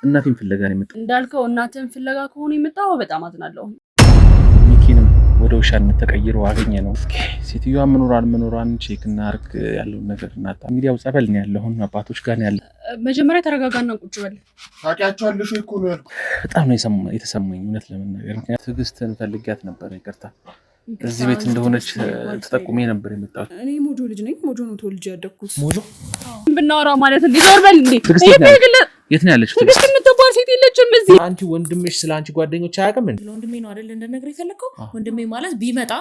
እናቴን ፍለጋ ነው የመጣው። እንዳልከው እናትን ፍለጋ ከሆነ የመጣው በጣም አዝናለሁ። ሚኪንም ወደ ውሻነት ተቀይሮ አገኘ ነው። ሴትዮዋ መኖሯን ቼክ እናድርግ ያለውን ነገር እናጣ። እንግዲህ ያው ጸበል ነው ያለው፣ አሁን አባቶች ጋር ነው ያለው። መጀመሪያ ተረጋጋና ቁጭ በል። ታውቂያቸዋለሽ እኮ ነው ያልኩት። በጣም ነው የተሰማኝ እውነት ለመናገር ምክንያት ትዕግስትን ፈልጊያት ነበር። ይቅርታ እዚህ ቤት እንደሆነች ተጠቁሜ ነበር የመጣሁት። እኔ ሞጆ ልጅ ነኝ። ሞጆ ነው ተወልጄ ያደግኩት። ሞጆ ብናወራ ማለት እንዴ ተርበል እንዴ? የት ነው ያለችው? ትዕግስት የምትባል ሴት የለችም እዚህ። አንቺ ወንድምሽ ስለ አንቺ ጓደኞች አያውቅም እንዴ? ለወንድሜ ነው አይደል እንደነገር የፈለከው? ወንድሜ ማለት ቢመጣ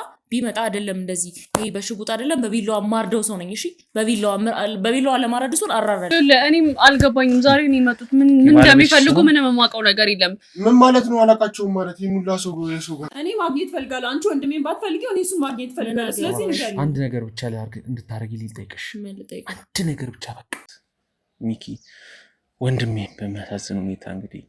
አይደለም እንደዚህ ይሄ በሽጉጥ አይደለም በቢላዋ ማርደው ሰው ነኝ። እሺ በቢላዋ ለማረድ ሰው አራራድ። እኔም አልገባኝም። ዛሬ ነው የመጡት። ምን እንደሚፈልጉ ምንም የማውቀው ነገር የለም። ምን ማለት ነው? አላውቃቸውም ማለት ይሄን ሁላ ሰው ጋር እኔ ማግኘት ፈልጋለሁ። አንቺ ወንድሜን ባትፈልጊው እኔ እሱን ማግኘት ፈልጋለሁ። ስለዚህ እንገናኝ። አንድ ነገር ብቻ እንድታረጊልኝ ልጠይቅሽ። አንድ ነገር ብቻ በቃ ሚኪ ወንድሜ በሚያሳዝን ሁኔታ እንግዲህ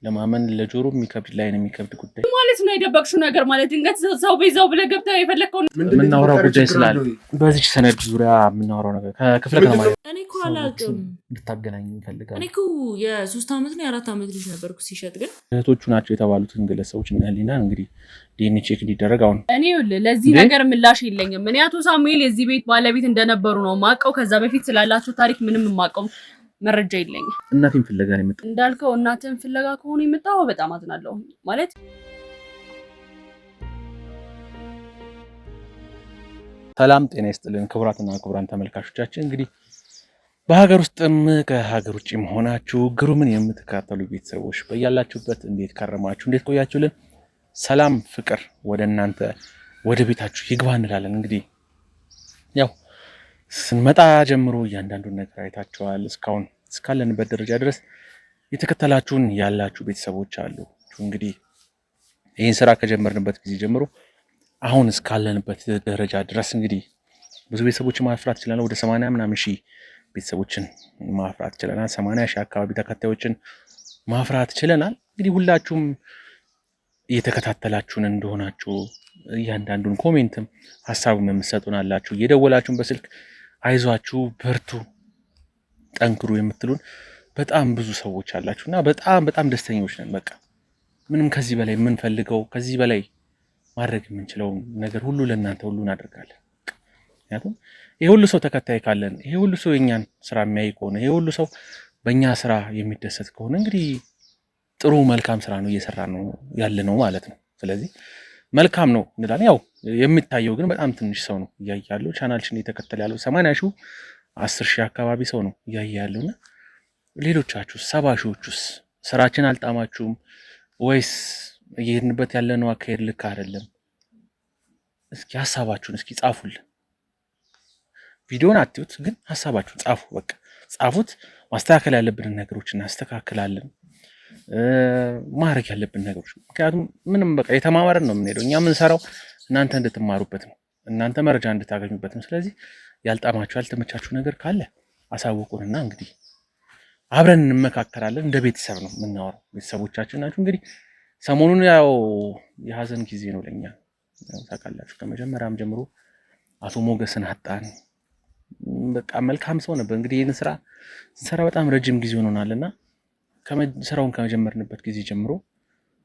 ለማመን ለጆሮ የሚከብድ ላይ ነው የሚከብድ ጉዳይ ማለት ነው። የደበቅሽው ነገር ማለት ድንገት ሰው ቤዛው ብለህ ገብተህ የፈለከውን የምናወራው ጉዳይ ስላለ በዚህ ሰነድ ዙሪያ የምናወራው ነገር ከክፍለ ከተማ እኔ እኮ አላውቅም። እንድታገናኝ እንፈልጋለን። እኔ እኮ የ3 ዓመት ነው የ4 ዓመት ልጅ ነበርኩ ሲሸጥ። ግን እህቶቹ ናቸው የተባሉትን ግለሰቦች እና ህሊና እንግዲህ ዲኤንኤ ቼክ እንዲደረግ አሁን እኔ ለዚህ ነገር ምላሽ የለኝም። እኔ አቶ ሳሙኤል የዚህ ቤት ባለቤት እንደነበሩ ነው ማቀው። ከዛ በፊት ስላላችሁ ታሪክ ምንም ማቀው መረጃ የለኝም። እናቴን ፍለጋ ነው የመጣው። እንዳልከው እናትን ፍለጋ ከሆነ የመጣው በጣም አዝናለሁ ማለት ሰላም ጤና ይስጥልን ክቡራትና ክቡራን ተመልካቾቻችን፣ እንግዲህ በሀገር ውስጥም ከሀገር ውጭም ሆናችሁ ግሩምን የምትከታተሉ ቤተሰቦች በያላችሁበት እንዴት ከረማችሁ፣ እንዴት ቆያችሁልን? ሰላም ፍቅር ወደ እናንተ ወደ ቤታችሁ ይግባ እንላለን። እንግዲህ ያው ስንመጣ ጀምሮ እያንዳንዱን ነገር አይታችኋል። እስካሁን እስካለንበት ደረጃ ድረስ የተከተላችሁን ያላችሁ ቤተሰቦች አሉ። እንግዲህ ይህን ስራ ከጀመርንበት ጊዜ ጀምሮ አሁን እስካለንበት ደረጃ ድረስ እንግዲህ ብዙ ቤተሰቦችን ማፍራት ችለናል። ወደ 80 ምናምን ሺህ ቤተሰቦችን ማፍራት ችለናል። 80 ሺህ አካባቢ ተከታዮችን ማፍራት ችለናል። እንግዲህ ሁላችሁም እየተከታተላችሁን እንደሆናችሁ እያንዳንዱን ኮሜንትም ሀሳብም የምትሰጡን አላችሁ። እየደወላችሁን በስልክ አይዟችሁ በርቱ ጠንክሩ የምትሉን በጣም ብዙ ሰዎች አላችሁ እና በጣም ደስተኞች ነን። በቃ ምንም ከዚህ በላይ የምንፈልገው ከዚህ በላይ ማድረግ የምንችለው ነገር ሁሉ ለእናንተ ሁሉ እናደርጋለን። ምክንያቱም ይሄ ሁሉ ሰው ተከታይ ካለን፣ ይሄ ሁሉ ሰው የኛን ስራ የሚያይ ከሆነ፣ ይሄ ሁሉ ሰው በእኛ ስራ የሚደሰት ከሆነ እንግዲህ ጥሩ መልካም ስራ ነው እየሰራ ነው ያለ ነው ማለት ነው። ስለዚህ መልካም ነው እንላለን። ያው የሚታየው ግን በጣም ትንሽ ሰው ነው እያየ ያለው። ቻናልሽን እየተከተለ ያለው 80 ሺህ 10 ሺህ አካባቢ ሰው ነው እያየ ያለውና ሌሎቻችሁ 70 ሺዎቹስ ስራችን አልጣማችሁም ወይስ እየሄድንበት ያለነው አካሄድ ልክ አይደለም? እስኪ ሐሳባችሁን እስኪ ጻፉልን። ቪዲዮን አትዩት፣ ግን ሐሳባችሁን ጻፉ። በቃ ጻፉት። ማስተካከል ያለብንን ነገሮች እናስተካክላለን። ማድረግ ያለብን ነገሮች ምክንያቱም ምንም በቃ የተማማረን ነው የምንሄደው። እኛ የምንሰራው እናንተ እንድትማሩበት ነው፣ እናንተ መረጃ እንድታገኙበት ነው። ስለዚህ ያልጣማችሁ ያልተመቻችሁ ነገር ካለ አሳውቁንና እንግዲህ አብረን እንመካከራለን። እንደ ቤተሰብ ነው የምናወራው። ቤተሰቦቻችን ናችሁ። እንግዲህ ሰሞኑን ያው የሀዘን ጊዜ ነው ለኛ። ታውቃላችሁ ከመጀመሪያም ጀምሮ አቶ ሞገስን አጣን። በቃ መልካም ሰው ነበር። እንግዲህ ይህን ስራ በጣም ረጅም ጊዜ ሆኖናልና ስራውን ከመጀመርንበት ጊዜ ጀምሮ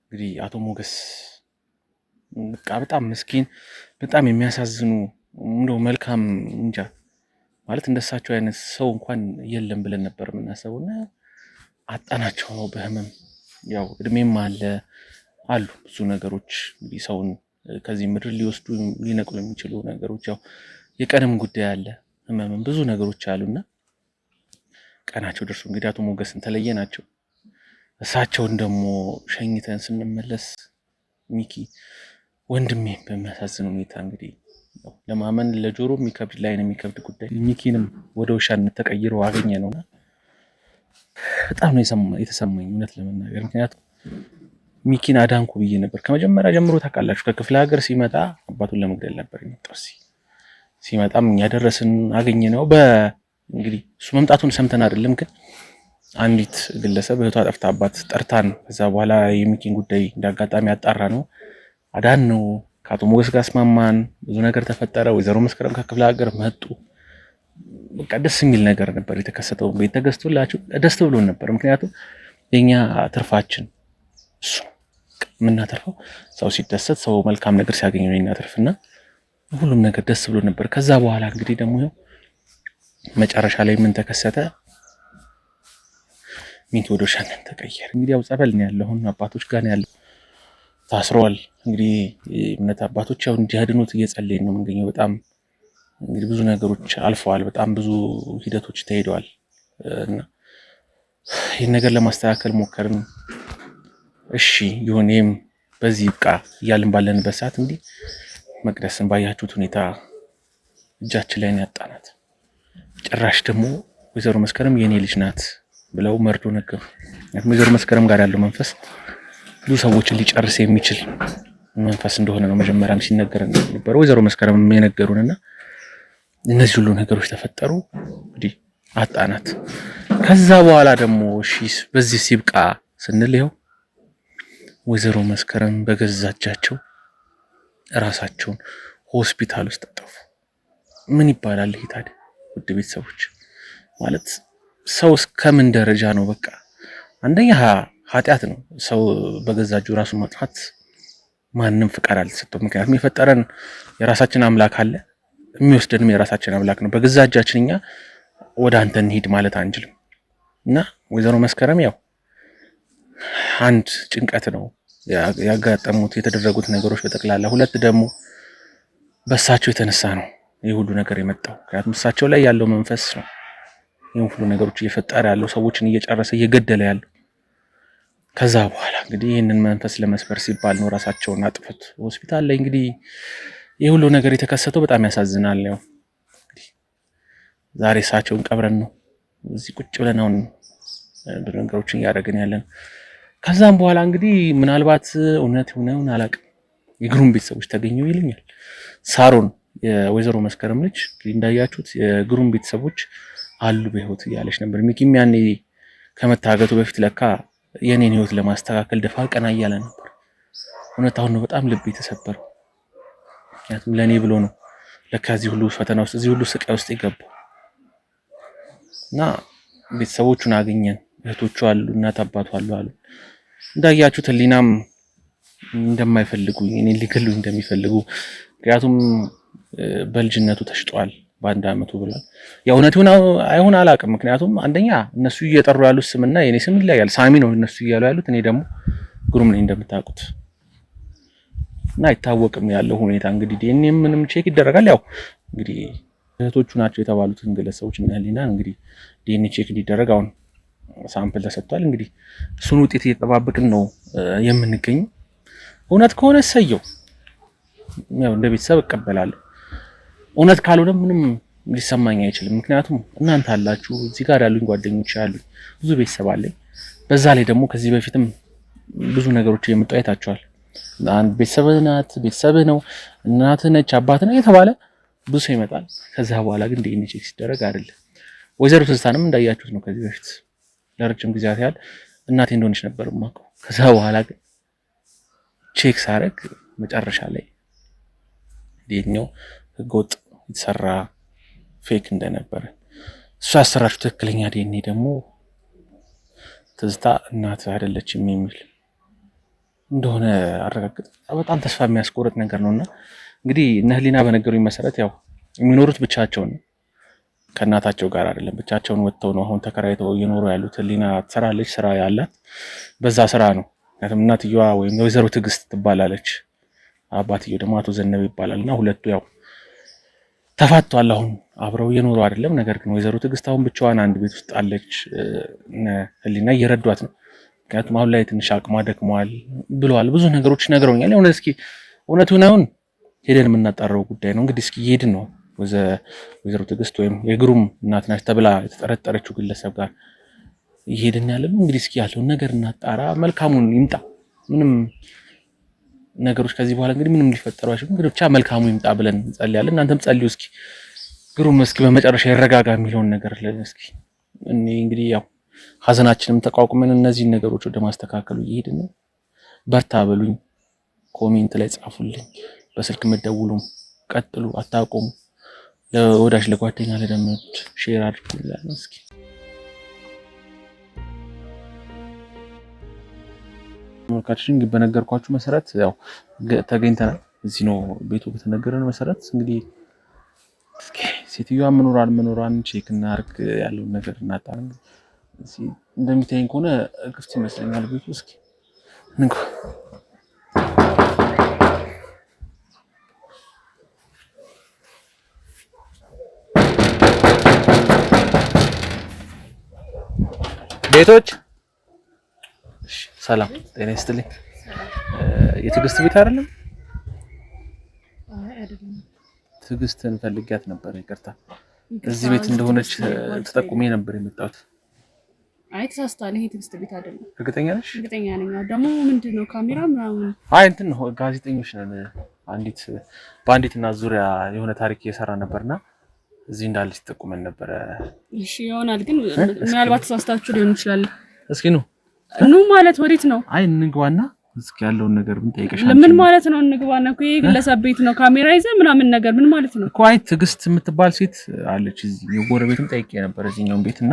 እንግዲህ አቶ ሞገስ በቃ በጣም ምስኪን በጣም የሚያሳዝኑ እንደው መልካም እንጃ ማለት እንደሳቸው አይነት ሰው እንኳን የለም ብለን ነበር የምናስበውና አጣናቸው ነው በህመም። ያው እድሜም አሉ ብዙ ነገሮች እንግዲህ ሰውን ከዚህ ምድር ሊወስዱ ሊነቅሉ የሚችሉ ነገሮች፣ ያው የቀንም ጉዳይ አለ፣ ህመምም ብዙ ነገሮች አሉና ቀናቸው ደርሶ እንግዲህ አቶ ሞገስን ተለየ ናቸው። እሳቸውን ደግሞ ሸኝተን ስንመለስ ሚኪ ወንድሜ በሚያሳዝን ሁኔታ እንግዲህ ለማመን ለጆሮ የሚከብድ ላይ ነው የሚከብድ ጉዳይ ሚኪንም ወደ ውሻነት ተቀይሮ አገኘ ነውና በጣም ነው የተሰማኝ እውነት ለመናገር። ምክንያቱም ሚኪን አዳንኩ ብዬ ነበር ከመጀመሪያ ጀምሮ። ታውቃላችሁ ከክፍለ ሀገር ሲመጣ አባቱን ለመግደል ነበር የመጣው። ሲመጣም ያደረስን አገኘ ነው። እንግዲህ እሱ መምጣቱን ሰምተን አይደለም፣ ግን አንዲት ግለሰብ እህቷ ጠፍታባት ጠርታን ከዛ በኋላ የሚኪን ጉዳይ እንዳጋጣሚ ያጣራ ነው አዳን ነው። ከአቶ ሞገስ ጋር አስማማን፣ ብዙ ነገር ተፈጠረ። ወይዘሮ መስከረም ከክፍለ ሀገር መጡ። በቃ ደስ የሚል ነገር ነበር የተከሰተው። ቤት ተገዝቶላችሁ ደስ ብሎን ነበር። ምክንያቱም የኛ ትርፋችን እሱ የምናተርፈው ሰው ሲደሰት ሰው መልካም ነገር ሲያገኝ ነው የምናተርፍና ሁሉም ነገር ደስ ብሎ ነበር። ከዛ በኋላ እንግዲህ ደግሞ መጨረሻ ላይ ምን ተከሰተ? ሚንት ወደ ሻነን ተቀየረ። እንግዲህ ያው ጸበል ነው ያለው፣ አባቶች ጋር ነው ያለው፣ ታስሯል። እንግዲህ እምነት አባቶች ያው እንዲያድኑት እየጸለይን ነው የምንገኘው። በጣም እንግዲህ ብዙ ነገሮች አልፈዋል፣ በጣም ብዙ ሂደቶች ተሄደዋል እና ይህን ነገር ለማስተካከል ሞከርን። እሺ ይሁንም በዚህ ይብቃ እያልን ባለንበት ሰዓት እንግዲህ መቅደስን ባያችሁት ሁኔታ እጃችን ላይ ነው ያጣናት። ጭራሽ ደግሞ ወይዘሮ መስከረም የኔ ልጅ ናት ብለው መርዶ ነገሩ። ወይዘሮ መስከረም ጋር ያለው መንፈስ ብዙ ሰዎችን ሊጨርስ የሚችል መንፈስ እንደሆነ ነው መጀመሪያም ሲነገር ነበር ወይዘሮ መስከረም የነገሩንና እነዚህ ሁሉ ነገሮች ተፈጠሩ። እንግዲህ አጣናት። ከዛ በኋላ ደግሞ እሺ በዚህ ሲብቃ ስንል ይኸው ወይዘሮ መስከረም በገዛ እጃቸው ራሳቸውን ሆስፒታል ውስጥ አጠፉ። ምን ይባላል ይሄ ታዲያ? ውድ ቤተሰቦች ማለት ሰው እስከምን ደረጃ ነው? በቃ አንደኛ ኃጢአት ነው ሰው በገዛ እጁ ራሱን ማጥፋት። ማንም ፍቃድ አልተሰጠው። ምክንያቱም የፈጠረን የራሳችን አምላክ አለ፣ የሚወስደንም የራሳችን አምላክ ነው። በገዛ እጃችን እኛ ወደ አንተ እንሂድ ማለት አንችልም። እና ወይዘሮ መስከረም ያው አንድ ጭንቀት ነው ያጋጠሙት የተደረጉት ነገሮች በጠቅላላ፣ ሁለት ደግሞ በእሳቸው የተነሳ ነው ይህ ሁሉ ነገር የመጣው። ምክንያቱም እሳቸው ላይ ያለው መንፈስ ነው ይህን ሁሉ ነገሮች እየፈጠረ ያለው፣ ሰዎችን እየጨረሰ እየገደለ ያለው። ከዛ በኋላ እንግዲህ ይህንን መንፈስ ለመስበር ሲባል ነው ራሳቸውን አጥፉት ሆስፒታል ላይ። እንግዲህ ይህ ሁሉ ነገር የተከሰተው በጣም ያሳዝናል። ያው እንግዲህ ዛሬ እሳቸውን ቀብረን ነው እዚህ ቁጭ ብለን አሁን ነገሮችን እያደረግን ያለን። ከዛም በኋላ እንግዲህ ምናልባት እውነት ሆነውን አላውቅም የግሩም ቤተሰቦች ተገኙ ይልኛል። ሳሮን የወይዘሮ መስከረም ልጅ እንግዲህ እንዳያችሁት የግሩም ቤተሰቦች አሉ በህይወት እያለች ነበር። ሚኪም ያኔ ከመታገቱ በፊት ለካ የኔን ህይወት ለማስተካከል ደፋ ቀና እያለ ነበር። እውነት አሁን ነው በጣም ልብ የተሰበረው። ምክንያቱም ለኔ ብሎ ነው ለካ እዚህ ሁሉ ፈተና ውስጥ እዚህ ሁሉ ስቃይ ውስጥ የገባው እና ቤተሰቦቹን አገኘን። እህቶቹ አሉ፣ እናት አባቱ አሉ። እንዳያችሁት ህሊናም እንደማይፈልጉኝ እኔ ሊገሉኝ እንደሚፈልጉ፣ ምክንያቱም በልጅነቱ ተሽጧል በአንድ አመቱ ብሏል። የእውነት አይሁን አላውቅም። ምክንያቱም አንደኛ እነሱ እየጠሩ ያሉት ስምና የኔ ስም ይለያል። ሳሚ ነው እነሱ እያሉ ያሉት፣ እኔ ደግሞ ግሩም ነኝ እንደምታውቁት እና አይታወቅም ያለው ሁኔታ። እንግዲህ ዲኤንኤ ምንም ቼክ ይደረጋል። ያው እንግዲህ እህቶቹ ናቸው የተባሉትን ግለሰቦች እና ህሊና እንግዲህ ዲኤንኤ ቼክ እንዲደረግ አሁን ሳምፕል ተሰጥቷል። እንግዲህ እሱን ውጤት እየተጠባበቅን ነው የምንገኘው። እውነት ከሆነ ሰየው ያው እንደ ቤተሰብ እቀበላለሁ። እውነት ካልሆነ ምንም ሊሰማኝ አይችልም። ምክንያቱም እናንተ አላችሁ፣ እዚህ ጋር ያሉኝ ጓደኞች አሉ፣ ብዙ ቤተሰብ አለኝ። በዛ ላይ ደግሞ ከዚህ በፊትም ብዙ ነገሮች እየመጡ አይታችኋል። አንድ ቤተሰብህ ነው፣ እናትህ ነች፣ አባትህ ነው የተባለ ብዙ ሰው ይመጣል። ከዛ በኋላ ግን ዲኤንኤ ቼክ ሲደረግ አይደለም። ወይዘሮ ትዝታንም እንዳያችሁት ነው ከዚህ በፊት ለረጅም ጊዜያት ያህል እናቴ እንደሆነች ነበር የማውቀው። ከዛ በኋላ ግን ቼክ ሳረግ መጨረሻ ላይ ዲኤንኤው ህገወጥ የተሰራ ፌክ እንደነበረ፣ እሱ ያሰራችው ትክክለኛ ዲኤንኤ ደግሞ ትዝታ እናት አይደለችም የሚል እንደሆነ አረጋግጥ። በጣም ተስፋ የሚያስቆርጥ ነገር ነውና እንግዲህ እነ ህሊና በነገሩኝ መሰረት ያው የሚኖሩት ብቻቸውን ከእናታቸው ጋር አይደለም፣ ብቻቸውን ወጥተው ነው አሁን ተከራይተው እየኖሩ ያሉት። ህሊና ትሰራለች፣ ስራ ያላት በዛ ስራ ነው። ምክንያቱም እናትየዋ ወይም ወይዘሮ ትዕግስት ትባላለች፣ አባትየው ደግሞ አቶ ዘነበ ይባላልና ሁለቱ ያው ተፋቷል። አሁን አብረው እየኖሩ አይደለም። ነገር ግን ወይዘሮ ትዕግስት አሁን ብቻዋን አንድ ቤት ውስጥ አለች። ህሊና እየረዷት ነው። ምክንያቱም አሁን ላይ ትንሽ አቅሟ ደክሟል ብለዋል። ብዙ ነገሮች ነግረውኛል። ያው እስኪ እውነቱን አሁን ሄደን የምናጣራው ጉዳይ ነው። እንግዲህ እስኪ ሄድን ነው ወይዘሮ ትዕግስት ወይም የግሩም እናት ናት ተብላ የተጠረጠረችው ግለሰብ ጋር ይሄድን ያለ ነው። እንግዲህ እስኪ ያለውን ነገር እናጣራ፣ መልካሙን ይምጣ። ምንም ነገሮች ከዚህ በኋላ እንግዲህ ምንም ሊፈጠሩ አይችሉም። እንግዲህ ብቻ መልካሙ ይምጣ ብለን እንጸልያለን። እናንተም ጸልዩ እስኪ ግሩም እስኪ በመጨረሻ ይረጋጋ የሚለውን ነገር እስኪ እኔ እንግዲህ ያው ሀዘናችንም ተቋቁመን እነዚህን ነገሮች ወደ ማስተካከሉ እየሄድን ነው። በርታ በሉኝ፣ ኮሜንት ላይ ጻፉልኝ፣ በስልክ መደውሉም ቀጥሉ፣ አታቆሙ። ለወዳጅ ለጓደኛ ለደምት ሼር አድርጉ። እስኪ ተመልካቾች እንግዲህ በነገርኳችሁ መሰረት ያው ተገኝተናል። እዚህ ነው ቤቱ በተነገረን መሰረት እንግዲህ እስኪ ሴትዮዋ መኖሯን ቼክ እናድርግ ያለውን ነገር እናጣራ። እንደሚታየኝ ከሆነ ክፍት ይመስለኛል ቤቱ። እስኪ እንኳ ቤቶች ሰላም ጤና ይስጥልኝ። የትዕግስት ቤት አይደለም? አይ አይደለም። ትዕግስትን ፈልጊያት ነበር። ይቅርታ እዚህ ቤት እንደሆነች ተጠቁሜ ነበር የመጣሁት። አይ ተሳስታለህ። ይሄ ትዕግስት ቤት አይደለም። እርግጠኛ ነሽ? እርግጠኛ ነኝ። ደግሞ ምንድነው ካሜራ ምናምን? አይ እንትን ነው ጋዜጠኞች ነን። በአንዲት እናት ዙሪያ የሆነ ታሪክ እየሰራ ነበርና እዚህ እንዳለች ተጠቁመን ነበር። እሺ ይሆናል፣ ግን ምናልባት ተሳስታችሁ ሊሆን ይችላል። እስኪ ነው ማለት ወዴት ነው? አይ እንግባና እስኪ ያለውን ነገር ብንጠይቅሽ። ምን ማለት ነው እንግባና? እኮ ይሄ ግለሰብ ቤት ነው፣ ካሜራ ይዘህ ምናምን ነገር ምን ማለት ነው? እኮ አይ ትዕግስት የምትባል ሴት አለች እዚህ። የጎረቤትም ጠይቄ ነበር እዚህኛው ቤትና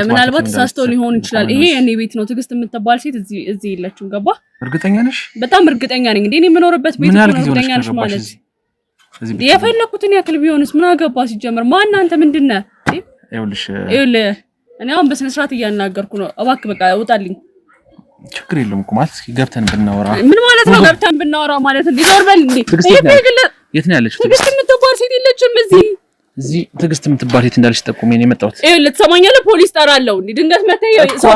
ምናልባት ተሳስተው ሊሆን ይችላል። ይሄ የኔ ቤት ነው። ትዕግስት የምትባል ሴት እዚህ የለችም። ገባ? እርግጠኛ ነሽ? በጣም እርግጠኛ ነኝ። እንዴ እኔ የምኖርበት ቤት ነው። እርግጠኛ ነሽ ማለት የፈለኩትን ያክል ቢሆንስ ምን አገባ? ሲጀመር ማን አንተ ምንድነህ? ይኸውልሽ እኔ አሁን በስነ ስርዓት እያናገርኩ ነው። እባክህ በቃ ውጣልኝ። ችግር የለም እኮ ማለት እስኪ ገብተን ብናወራ። ምን ማለት ነው ገብተን ብናወራ ማለት? እንዴ ዞርበል እንዴ! የት ነው ያለችው? ትዕግስት የምትባል ሴት የለችም እዚህ ትዕግስት የምትባል ሴት እንዳለች ጠቁሜ ነው የመጣሁት። ይኸውልህ ትሰማኛለህ? ፖሊስ ጠራለሁ። እንዴ ድንገት መተህ ሰው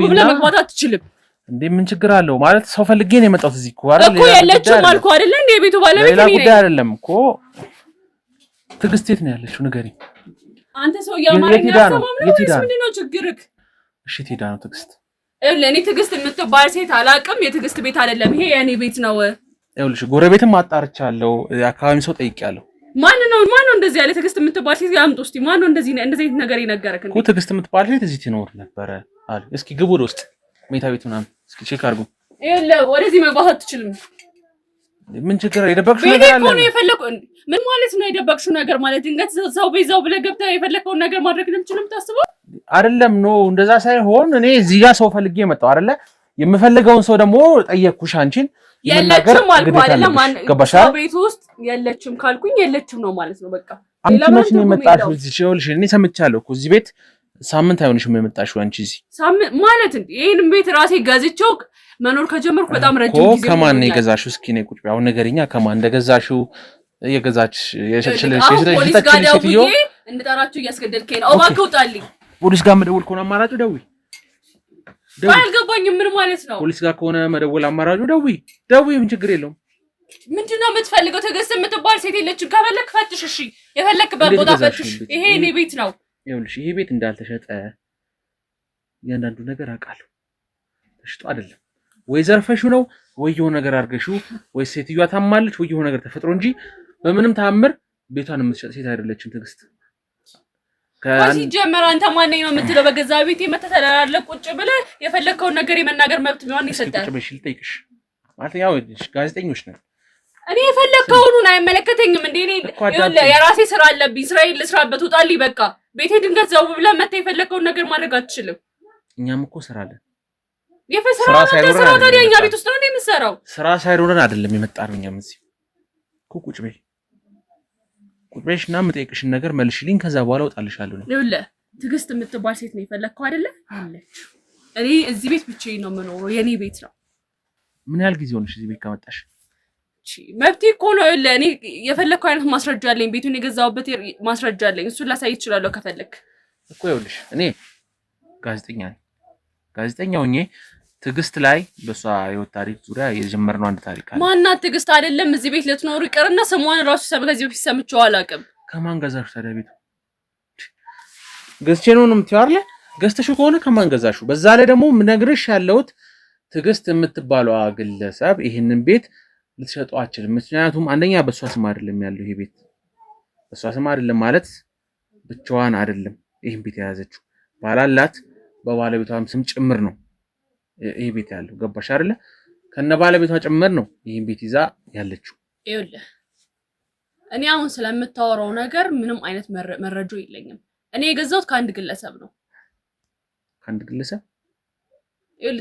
ብለህ መግባት አትችልም እንዴ? ምን ችግር አለው? ማለት ሰው ፈልጌ ነው የመጣሁት እዚህ እኮ አይደል? እኮ የለችም አልኩህ አይደል? እንዴ የቤቱ ባለቤት ሌላ ጉዳይ አይደለም እኮ። ትዕግስት የት ነው ያለችው? ንገሪኝ አንተ። ሰው ያማረኛ አሰማም ነው ወይስ ምንድነው ችግርክ? እሺ ትሄዳ ነው ትዕግስት? ለኔ ትዕግስት የምትባል ሴት አላውቅም። የትዕግስት ቤት አይደለም ይሄ፣ የኔ ቤት ነው። ይኸውልሽ ጎረቤትም አጣርቻለሁ፣ የአካባቢ ሰው ጠይቄያለሁ። ማን ነው እንደዚህ ያለ? ትዕግስት የምትባል ሴት ያምጡ እስቲ። ማን ነው እንደዚህ ነገር የነገረክ? እኮ ትዕግስት የምትባል ሴት እዚህ ትኖር ነበረ አሉ። እስኪ ግቡ ወደ ውስጥ ሜታ ቤት ምናምን እስኪ ቼክ አድርጉ። ወደዚህ መግባት አትችልም። ምን ችግር? የደበቅሽው ነገር አለ? ምን ማለት ነው የደበቅሽው ነገር ማለት? ድንገት ሰው ቤዛው ብለህ ገብተህ የፈለከውን ነገር ማድረግ እንደምችልም ታስበው አይደለም? ኖ እንደዛ ሳይሆን እኔ እዚህ ጋር ሰው ፈልጌ መጣሁ አይደለ? የምፈልገውን ሰው ደግሞ ጠየቅኩሽ አንቺን። የለችም አልኩ አይደለም? ሰው ቤት ውስጥ የለችም ካልኩኝ የለችም ነው ማለት ነው። በቃ አንቺ መች ነው የመጣሽው እዚህ? ይኸውልሽ እኔ ሰምቻለሁ እኮ እዚህ ቤት ሳምንት አይሆንሽም የመጣሽው አንቺ እዚህ። ሳምንት ማለት እንዴ? ይሄንን ቤት ራሴ ገዝቼው መኖር ከጀመርኩ በጣም ረጅም ጊዜ። ከማን ነው የገዛሽው? እስኪ ነይ ቁጭ በይ። አሁን ነገርኛ ከማን እንደገዛሽው የገዛች የሸልሽልሽ ሴትዮ እንድጠራችሁ እያስገደድከኝ ነው። እባክህ ውጣልኝ። ፖሊስ ጋር መደወል ከሆነ አማራጩ ደውይ። አልገባኝም። ምን ማለት ነው? ፖሊስ ጋር ከሆነ መደወል አማራጩ ደውይ። ምን ችግር የለውም። ምንድነው የምትፈልገው? ትዕግስት የምትባል ሴት የለችም። ከፈለክ ፈትሽ። እሺ የፈለክበት ቦታ ፈትሽ። ይሄ እኔ ቤት ነው። ይኸውልሽ ይሄ ቤት እንዳልተሸጠ እያንዳንዱ ነገር አውቃለሁ። ተሽጦ አይደለም ወይ ዘርፈሽው ነው ወይ የሆነ ነገር አድርገሽው ወይ ሴትዮዋ ታማለች ወይ የሆነ ነገር ተፈጥሮ እንጂ በምንም ተአምር ቤቷን የምትሸጥ ሴት አይደለችም ትዕግስት። ከዚህ ጀመረ አንተ ማን ነው የምትለው? በገዛ ቤት የመተተላለ ቁጭ ብለህ የፈለከውን ነገር የመናገር መብት ቢሆን ይሰጣል። ቁጭ በሽል ጠይቅሽ ማለት ያው ጋዜጠኞች ነን። እኔ የፈለከውን አይመለከተኝም እንዴ? እኔ የራሴ ስራ አለብኝ። ስራዬን ልስራበት። ውጣልኝ በቃ። ቤቴ ድንገት ዘው ብለህ መተህ የፈለከውን ነገር ማድረግ አትችልም። እኛም እኮ ስራ አለን። ስራ ታዲያ እኛ ቤት ውስጥ ነው እንዴ የምትሰራው? ስራ ሳይኖረን አይደለም የመጣነው። እኛም እዚህ እኮ ቁጭ በይሽ እና የምጠይቅሽን ነገር መልሽልኝ፣ ከዛ በኋላ እወጣልሻለሁ ነው። ይኸውልህ ትዕግስት የምትባል ሴት ነው የፈለከው አይደለ? አለች። እኔ እዚህ ቤት ብቻዬን ነው የምኖረው፣ የኔ ቤት ነው። ምን ያህል ጊዜ ሆነሽ እዚህ ቤት ከመጣሽ? መብቴ እኮ ነው። ይኸውልህ እኔ የፈለከው አይነት ማስረጃ አለኝ፣ ቤቱን የገዛሁበት ማስረጃ አለኝ። እሱን ላሳይ እችላለሁ ከፈለክ እኮ። ይኸውልሽ እኔ ጋዜጠኛ ሆኜ ትዕግስት ላይ በሷ ህይወት ታሪክ ዙሪያ የጀመርነው አንድ ታሪክ አለ። ማናት ትዕግስት? አይደለም እዚህ ቤት ልትኖሩ ይቀርና ስሟን ራሱ ከዚህ በፊት ሰምቼው አላውቅም። ከማን ገዛሹ ታዲያ? ቤቱ ገዝቼ ነው የምትይው አይደል? ገዝተሽው ከሆነ ከማን ገዛሹ? በዛ ላይ ደግሞ ምነግርሽ ያለሁት ትዕግስት የምትባለው ግለሰብ ይሄንን ቤት ልትሸጠው አትችልም። ምክንያቱም አንደኛ በሷ ስም አይደለም ያለው ይሄ ቤት። በሷ ስም አይደለም ማለት ብቻዋን አይደለም ይሄን ቤት የያዘችው፣ ባላላት በባለቤቷም ስም ጭምር ነው ይሄ ቤት ያለው። ገባሽ አይደለ? ከነ ባለቤቷ ጭምር ነው ይሄን ቤት ይዛ ያለችው። ይኸውልህ እኔ አሁን ስለምታወራው ነገር ምንም አይነት መረጃ የለኝም። እኔ የገዛሁት ከአንድ ግለሰብ ነው። ከአንድ ግለሰብ?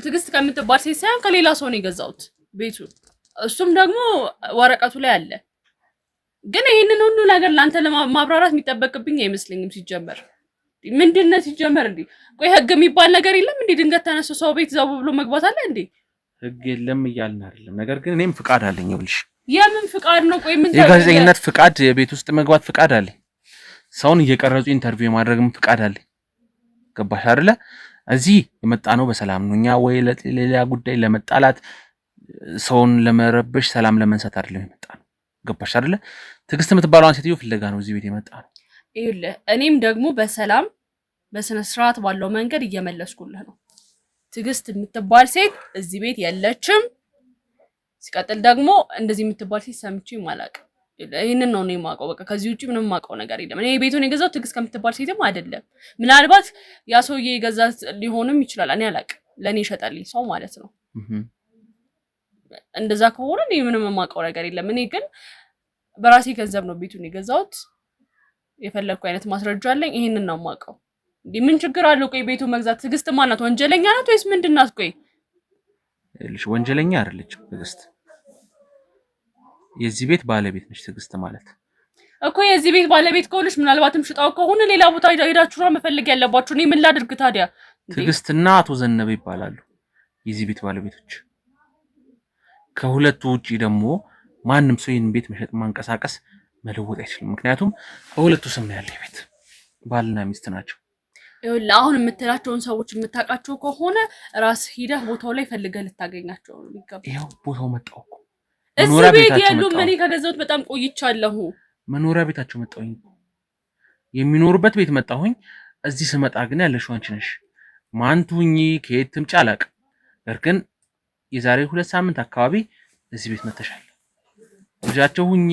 ትግስት ከምትባል ሴት ሳይሆን ከሌላ ሰው ነው የገዛሁት ቤቱ። እሱም ደግሞ ወረቀቱ ላይ አለ። ግን ይሄንን ሁሉ ነገር ላንተ ለማብራራት የሚጠበቅብኝ አይመስለኝም። ሲጀመር ምንድነው ሲጀመር እንዴ? ቆይ ህግ የሚባል ነገር የለም እንዴ? ድንገት ተነስቶ ሰው ቤት ዘው ብሎ መግባት አለ እንዴ? ህግ የለም እያልን አይደለም። ነገር ግን እኔም ፍቃድ አለኝ። ይኸውልሽ የምን ፍቃድ ነው? ቆይ ምን የጋዜጠኝነት ፍቃድ፣ የቤት ውስጥ መግባት ፍቃድ አለኝ። ሰውን እየቀረጹ ኢንተርቪው የማድረግም ፍቃድ አለኝ። ገባሽ አይደለ? እዚህ የመጣ ነው በሰላም ነው። እኛ ወይ ለሌላ ጉዳይ ለመጣላት ሰውን ለመረበሽ ሰላም ለመንሳት አይደለም የመጣ ነው። ገባሽ አይደለ? ትግስት የምትባለዋን ሴትዮ ፍለጋ ነው እዚህ ቤት የመጣ ነው። ይኸውልህ እኔም ደግሞ በሰላም በስነ ስርዓት ባለው መንገድ እየመለስኩልህ ነው። ትግስት የምትባል ሴት እዚህ ቤት የለችም። ሲቀጥል ደግሞ እንደዚህ የምትባል ሴት ሰምቼም አላውቅም። ይሄንን ነው እኔ የማውቀው። በቃ ከዚህ ውጪ ምንም የማውቀው ነገር የለም። እኔ ቤቱን የገዛው ትግስት ከምትባል ሴትም አይደለም። ምናልባት ያ ሰውዬ የገዛት ሊሆንም ይችላል። እኔ አላውቅም። ለእኔ ይሸጣልኝ ሰው ማለት ነው። እንደዛ ከሆነ እኔ ምንም የማውቀው ነገር የለም። እኔ ግን በራሴ ገንዘብ ነው ቤቱን የገዛሁት። የፈለግኩ አይነት ማስረጃ አለኝ። ይሄንን ነው የማውቀው። ምን ችግር አለው? ቆይ ቤቱ መግዛት ትግስት ማናት? ወንጀለኛ ናት ወይስ ምንድን ናት? ቆይ እልሽ ወንጀለኛ አይደለችም ትግስት። የዚህ ቤት ባለቤት ነች ትግስት ማለት እኮ። የዚህ ቤት ባለቤት ከሆነች ምናልባትም ሽጣው ከሆነ ሌላ ቦታ ሄዳችሁ መፈለግ ያለባችሁ። እኔ ምን ላድርግ ታዲያ? ትግስትና አቶ ዘነበ ይባላሉ የዚህ ቤት ባለቤቶች። ከሁለቱ ውጪ ደግሞ ማንም ሰው ይህን ቤት መሸጥ፣ ማንቀሳቀስ፣ መለወጥ አይችልም። ምክንያቱም በሁለቱ ስም ነው ያለው ቤት። ባልና ሚስት ናቸው። ይኸውልህ አሁን የምትላቸውን ሰዎች የምታውቃቸው ከሆነ ራስ ሂደህ ቦታው ላይ ፈልገህ ልታገኛቸው ነው የሚገባው። ይኸው ቦታው መጣሁ እኮ እዚህ ቤት ያሉት እኔ ከገዛሁት በጣም ቆይቻለሁ። መኖሪያ ቤታቸው መጣሁኝ፣ የሚኖሩበት ቤት መጣሁኝ። እዚህ ስመጣ ግን ያለሽው አንቺ ነሽ። ማን ትሁኚ ከየት ትምጪ አላውቅም። ግን የዛሬ 2 ሳምንት አካባቢ እዚህ ቤት መተሻል። ልጃቸው ሁኚ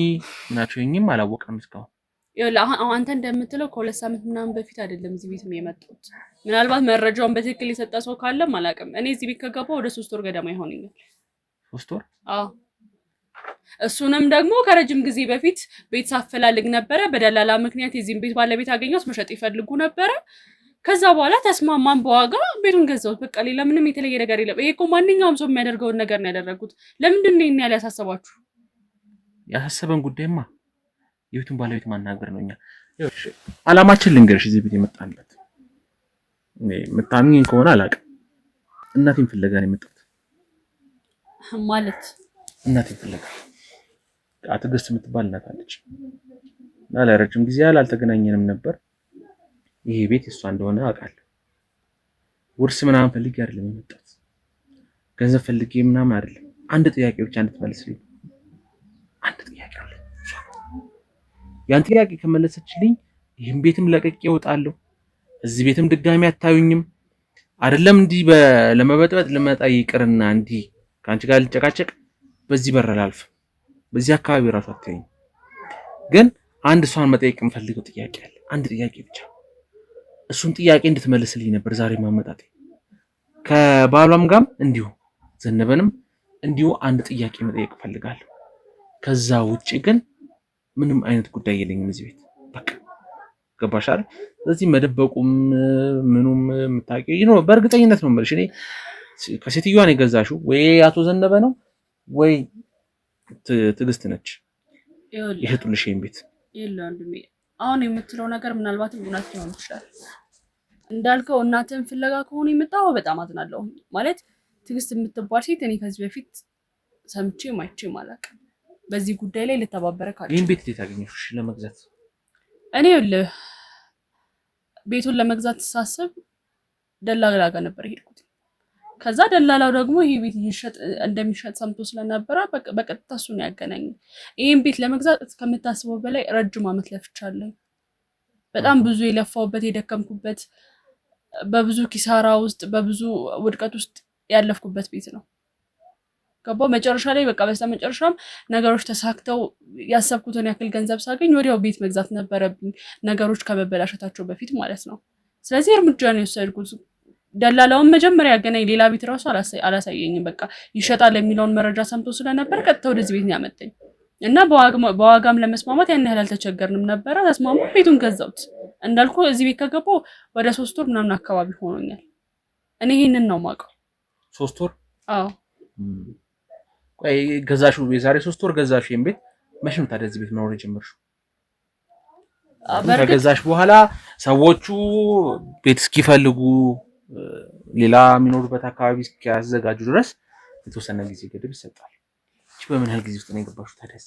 ምናቸው ሁኚም አላወቅንም እስካሁን። ይኸውልህ አሁን አንተ እንደምትለው ከ2 ሳምንት ምናምን በፊት አይደለም እዚህ ቤት የመጣሁት። ምናልባት መረጃውን በትክክል የሰጠ ሰው ካለም አላውቅም። እኔ እዚህ ቤት ከገባሁ ወደ 3 ወር ገደማ ይሆነኛል። 3 ወር? አዎ። እሱንም ደግሞ ከረጅም ጊዜ በፊት ቤት ሳፈላልግ ነበረ። በደላላ ምክንያት የዚህን ቤት ባለቤት አገኘሁት። መሸጥ ይፈልጉ ነበረ። ከዛ በኋላ ተስማማን በዋጋ ቤቱን ገዛሁት። በቃ ሌላ ምንም የተለየ ነገር የለም። ይሄ እኮ ማንኛውም ሰው የሚያደርገውን ነገር ነው ያደረጉት። ለምንድን ነው ይሄን ያህል ያሳሰባችሁ? ያሳሰበን ጉዳይማ የቤቱን ባለቤት ማናገር ነው። እኛ አላማችን ልንገርሽ፣ እዚህ ቤት የመጣንበት የምታምኚኝ ከሆነ አላውቅም፣ እናቴን ፍለጋ ነው የመጣሁት። ማለት እናቴን ፍለጋ ትግስት የምትባል እናት አለች እና ለረጅም ጊዜ አልተገናኘንም ነበር። ይሄ ቤት እሷ እንደሆነ አውቃለሁ። ውርስ ምናምን ፈልጌ አይደለም የመጣሁት፣ ገንዘብ ፈልጌ ምናምን አይደለም። አንድ ጥያቄ ብቻ እንድትመልስልኝ፣ አንድ ጥያቄ አለ። ያን ጥያቄ ከመለሰችልኝ ይሄን ቤትም ለቀቄ እወጣለሁ። እዚህ ቤትም ድጋሚ አታዩኝም። አይደለም እንዲህ ለመበጥበጥ ልመጣ ይቅርና እንዲህ ከአንቺ ጋር ልጨቃጨቅ በዚህ በር አላልፍም። በዚህ አካባቢ ራሱ አትይኝ። ግን አንድ እሷን መጠየቅ የምፈልገው ጥያቄ አለ፣ አንድ ጥያቄ ብቻ። እሱን ጥያቄ እንድትመልስልኝ ነበር ዛሬ ማመጣጤ። ከባሏም ጋርም እንዲሁ ዘነበንም እንዲሁ አንድ ጥያቄ መጠየቅ ፈልጋለሁ። ከዛ ውጪ ግን ምንም አይነት ጉዳይ የለኝም እዚህ ቤት። በቃ ገባሽ አይደል? ስለዚህ መደበቁም ምኑም የምታውቂው ነው። በእርግጠኝነት ነው የምልሽ። እኔ ከሴትዮዋ ነው የገዛሽው ወይ አቶ ዘነበ ነው ወይ ትግስት ነች ይሄጡልሽ ይሄን ቤት? ወንድሜ አሁን የምትለው ነገር ምናልባትም እውነት ሊሆን ይችላል። እንዳልከው እናትህን ፍለጋ ከሆነ የመጣው በጣም አዝናለሁ። ማለት ትግስት የምትባል ሴት እኔ ከዚህ በፊት ሰምቼም አይቼም አላውቅም። በዚህ ጉዳይ ላይ ልተባበረ ካለ ይሄን ቤት እንዴት አገኘሽ ለመግዛት? እኔ ቤቱን ለመግዛት ሳስብ ደላላ ጋር ነበር ሄድኩት። ከዛ ደላላው ደግሞ ይሄ ቤት እንደሚሸጥ ሰምቶ ስለነበረ በቀጥታ እሱ ነው ያገናኘኝ። ይሄን ቤት ለመግዛት ከምታስበው በላይ ረጅም ዓመት ለፍቻለሁ። በጣም ብዙ የለፋውበት የደከምኩበት፣ በብዙ ኪሳራ ውስጥ በብዙ ውድቀት ውስጥ ያለፍኩበት ቤት ነው። ገባው መጨረሻ ላይ በቃ በስተመጨረሻም ነገሮች ተሳክተው ያሰብኩትን ያክል ገንዘብ ሳገኝ ወዲያው ቤት መግዛት ነበረብኝ፣ ነገሮች ከመበላሸታቸው በፊት ማለት ነው። ስለዚህ እርምጃ ነው የወሰድኩት። ደላላውን መጀመሪያ ያገናኝ ሌላ ቤት ራሱ አላሳየኝም። በቃ ይሸጣል የሚለውን መረጃ ሰምቶ ስለነበር ቀጥታ ወደዚህ ቤት ነው ያመጣኝ እና በዋጋም ለመስማማት ያን ያህል አልተቸገርንም ነበረ። ተስማሙ፣ ቤቱን ገዛሁት። እንዳልኩ እዚህ ቤት ከገባሁ ወደ 3 ወር ምናምን አካባቢ ሆኖኛል። እኔ ይሄንን ነው የማውቀው። 3 ወር? አዎ። ቆይ ገዛሽው የዛሬ 3 ወር ገዛሽው ይሄን ቤት? መቼ ነው ታዲያ እዚህ ቤት መኖር የጀመርሽው? ከገዛሽ በኋላ ሰዎቹ ቤት እስኪፈልጉ ሌላ የሚኖሩበት አካባቢ እስኪያዘጋጁ ድረስ የተወሰነ ጊዜ ገደብ ይሰጣል። እቺ በምን ያህል ጊዜ ውስጥ ነው የገባሽው ታዲያ?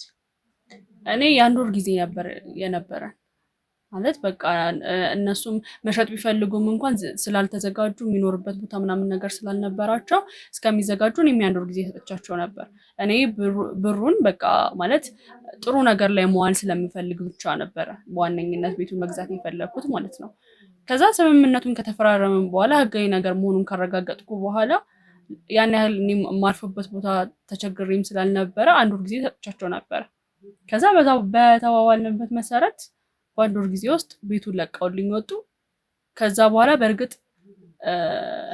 እኔ የ1 ወር ጊዜ ነበር የነበረ ማለት በቃ እነሱም መሸጥ ቢፈልጉም እንኳን ስላልተዘጋጁ የሚኖርበት ቦታ ምናምን ነገር ስላልነበራቸው እስከሚዘጋጁ እኔ የ1 ወር ጊዜ ሰጥቻቸው ነበር። እኔ ብሩን በቃ ማለት ጥሩ ነገር ላይ መዋል ስለምፈልግ ብቻ ነበረ በዋነኝነት ቤቱን መግዛት የፈለኩት ማለት ነው። ከዛ ስምምነቱን ከተፈራረምን በኋላ ህጋዊ ነገር መሆኑን ካረጋገጥኩ በኋላ ያን ያህል እኔ የማርፍበት ቦታ ተቸግሬም ስላልነበረ 1 ወር ጊዜ ሰጥቻቸው ነበር። ከዛ በተዋዋልንበት መሰረት በ1 ወር ጊዜ ውስጥ ቤቱን ለቀውልኝ ወጡ። ከዛ በኋላ በእርግጥ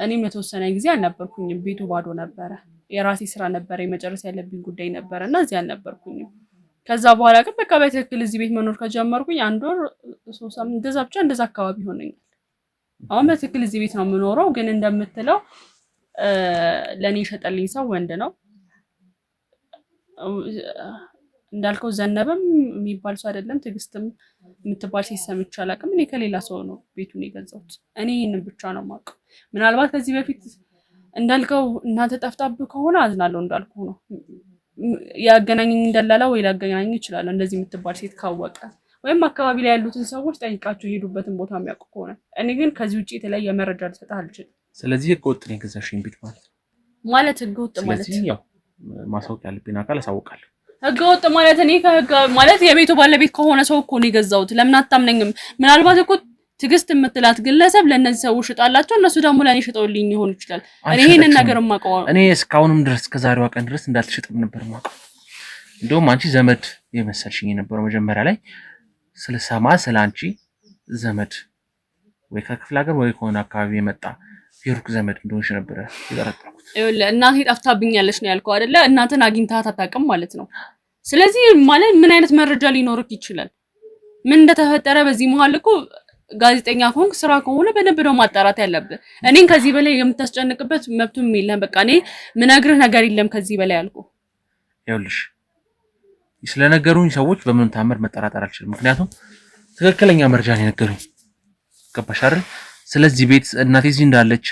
እኔም የተወሰነ ጊዜ አልነበርኩኝም፣ ቤቱ ባዶ ነበረ። የራሴ ስራ ነበረ፣ የመጨረስ ያለብኝ ጉዳይ ነበረና እዚህ አልነበርኩኝም። ከዛ በኋላ ግን በቃ በትክክል እዚህ ቤት መኖር ከጀመርኩኝ 1 ወር 3 ሳምንት እንደዛ ብቻ እንደዛ አካባቢ ሆነኛል። አሁን በትክክል እዚህ ቤት ነው የምኖረው። ግን እንደምትለው ለኔ የሸጠልኝ ሰው ወንድ ነው እንዳልከው። ዘነበም የሚባል ሰው አይደለም፣ ትዕግስትም የምትባል ሴት ሰምቼ አላውቅም። እኔ ከሌላ ሰው ነው ቤቱን የገዛሁት። እኔ ይህንን ብቻ ነው የማውቀው። ምናልባት ከዚህ በፊት እንዳልከው እናንተ ጠፍጣብህ ከሆነ አዝናለሁ። እንዳልኩ ነው ያገናኘኝ ደላላ ወይ ላገናኘኝ ይችላል እንደዚህ የምትባል ሴት ካወቀ፣ ወይም አካባቢ ላይ ያሉትን ሰዎች ጠይቃቸው የሄዱበትን ቦታ የሚያውቁ ከሆነ። እኔ ግን ከዚህ ውጭ የተለየ መረጃ ልሰጥህ አልችልም። ስለዚህ ህገወጥ ነው የገዛሽኝ ቤት ማለት ህገወጥ ማለት ስለዚህ ያው ማሳወቅ ያለብኝ አካል አሳውቃለሁ። ህገወጥ ማለት እኔ ማለት የቤቱ ባለቤት ከሆነ ሰው እኮ ነው የገዛሁት። ለምን አታምነኝም? ምናልባት እኮ ትዕግስት የምትላት ግለሰብ ለእነዚህ ሰዎች ሽጣላቸው፣ እነሱ ደግሞ ለእኔ ሽጠውልኝ ሊሆን ይችላል። እኔ ይሄንን ነገር የማውቀው እኔ እስካሁንም ድረስ ከዛሬዋ ቀን ድረስ እንዳልተሸጠም ነበር የማውቀው። እንደውም አንቺ ዘመድ የመሰልሽኝ የነበረው መጀመሪያ ላይ ስለሰማ ስለ አንቺ ዘመድ ወይ ከክፍለ ሀገር ወይ ከሆነ አካባቢ የመጣ የሩቅ ዘመድ እንደሆንሽ ነበረ የጠረጠርኩት። እናቴ ጠፍታብኛለች ነው ያልከው አይደለ? እናትን አግኝታት አታውቅም ማለት ነው። ስለዚህ ማለት ምን አይነት መረጃ ሊኖርክ ይችላል? ምን እንደተፈጠረ በዚህ መሀል እኮ ጋዜጠኛ ከሆንክ ስራ ከሆነ በደንብ ነው ማጣራት ያለብህ። እኔን ከዚህ በላይ የምታስጨንቅበት መብቱም የለም። በቃ እኔ ምነግርህ ነገር የለም ከዚህ በላይ አልኩ። ይኸውልሽ ስለነገሩኝ ሰዎች በምንም ታምር መጠራጠር አልችልም። ምክንያቱም ትክክለኛ መረጃ ነው የነገሩኝ። ገባሽ አይደል? ስለዚህ ቤት እናቴ እዚህ እንዳለች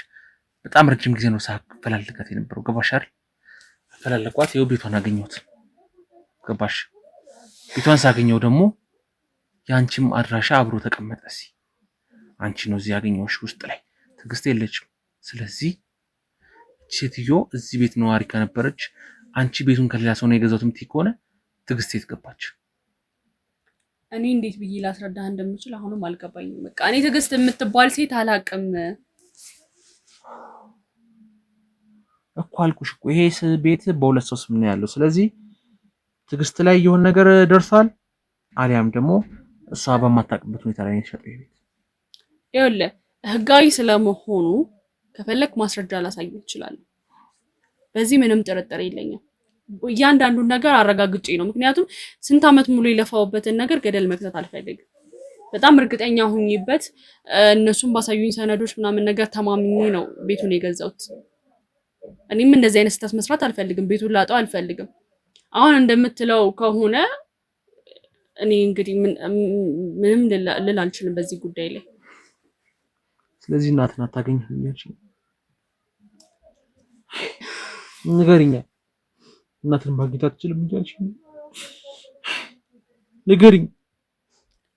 በጣም ረጅም ጊዜ ነው ሳፈላልጋት የነበረው። ገባሽ አይደል? ፈላልኳት ይኸው ቤቷን አገኘሁት። ገባሽ? ቤቷን ሳገኘው ደግሞ ያንቺም አድራሻ አብሮ ተቀመጠ። አንቺ ነው እዚህ ያገኘሁሽ ውስጥ ላይ፣ ትዕግስት የለችም። ስለዚህ ሴትዮ እዚህ ቤት ነዋሪ ከነበረች አንቺ ቤቱን ከሌላ ሰው ነው የገዛሁት የምትይ ከሆነ ትዕግስት የት ገባች? እኔ እንዴት ብዬ ላስረዳህ እንደምችል አሁንም አልገባኝም። በቃ እኔ ትዕግስት የምትባል ሴት አላውቅም እኮ አልኩሽ እኮ ይሄ ቤት በሁለት ሰው ስም ነው ያለው። ስለዚህ ትዕግስት ላይ የሆነ ነገር ደርሷል፣ አሊያም ደግሞ እሷ በማታውቅበት ሁኔታ ላይ የተሸጠው ቤት። ይኸውልህ ህጋዊ ስለመሆኑ ከፈለክ ማስረጃ ላሳይ እችላለሁ። በዚህ ምንም ጥርጥር የለኝም። እያንዳንዱን ነገር አረጋግጬ ነው። ምክንያቱም ስንት ዓመት ሙሉ የለፋውበትን ነገር ገደል መክተት አልፈልግም። በጣም እርግጠኛ ሁኝበት እነሱም ባሳዩኝ ሰነዶች ምናምን ነገር ተማምኜ ነው ቤቱን የገዛሁት። እኔም እንደዚህ አይነት ስህተት መስራት አልፈልግም። ቤቱን ላጣው አልፈልግም። አሁን እንደምትለው ከሆነ እኔ እንግዲህ ምንም ልል አልችልም በዚህ ጉዳይ ላይ። ስለዚህ እናትን አታገኝም ያልሽ ንገሪኛ። እናትን ማግኘት አትችልም እያልሽ ንገሪኝ።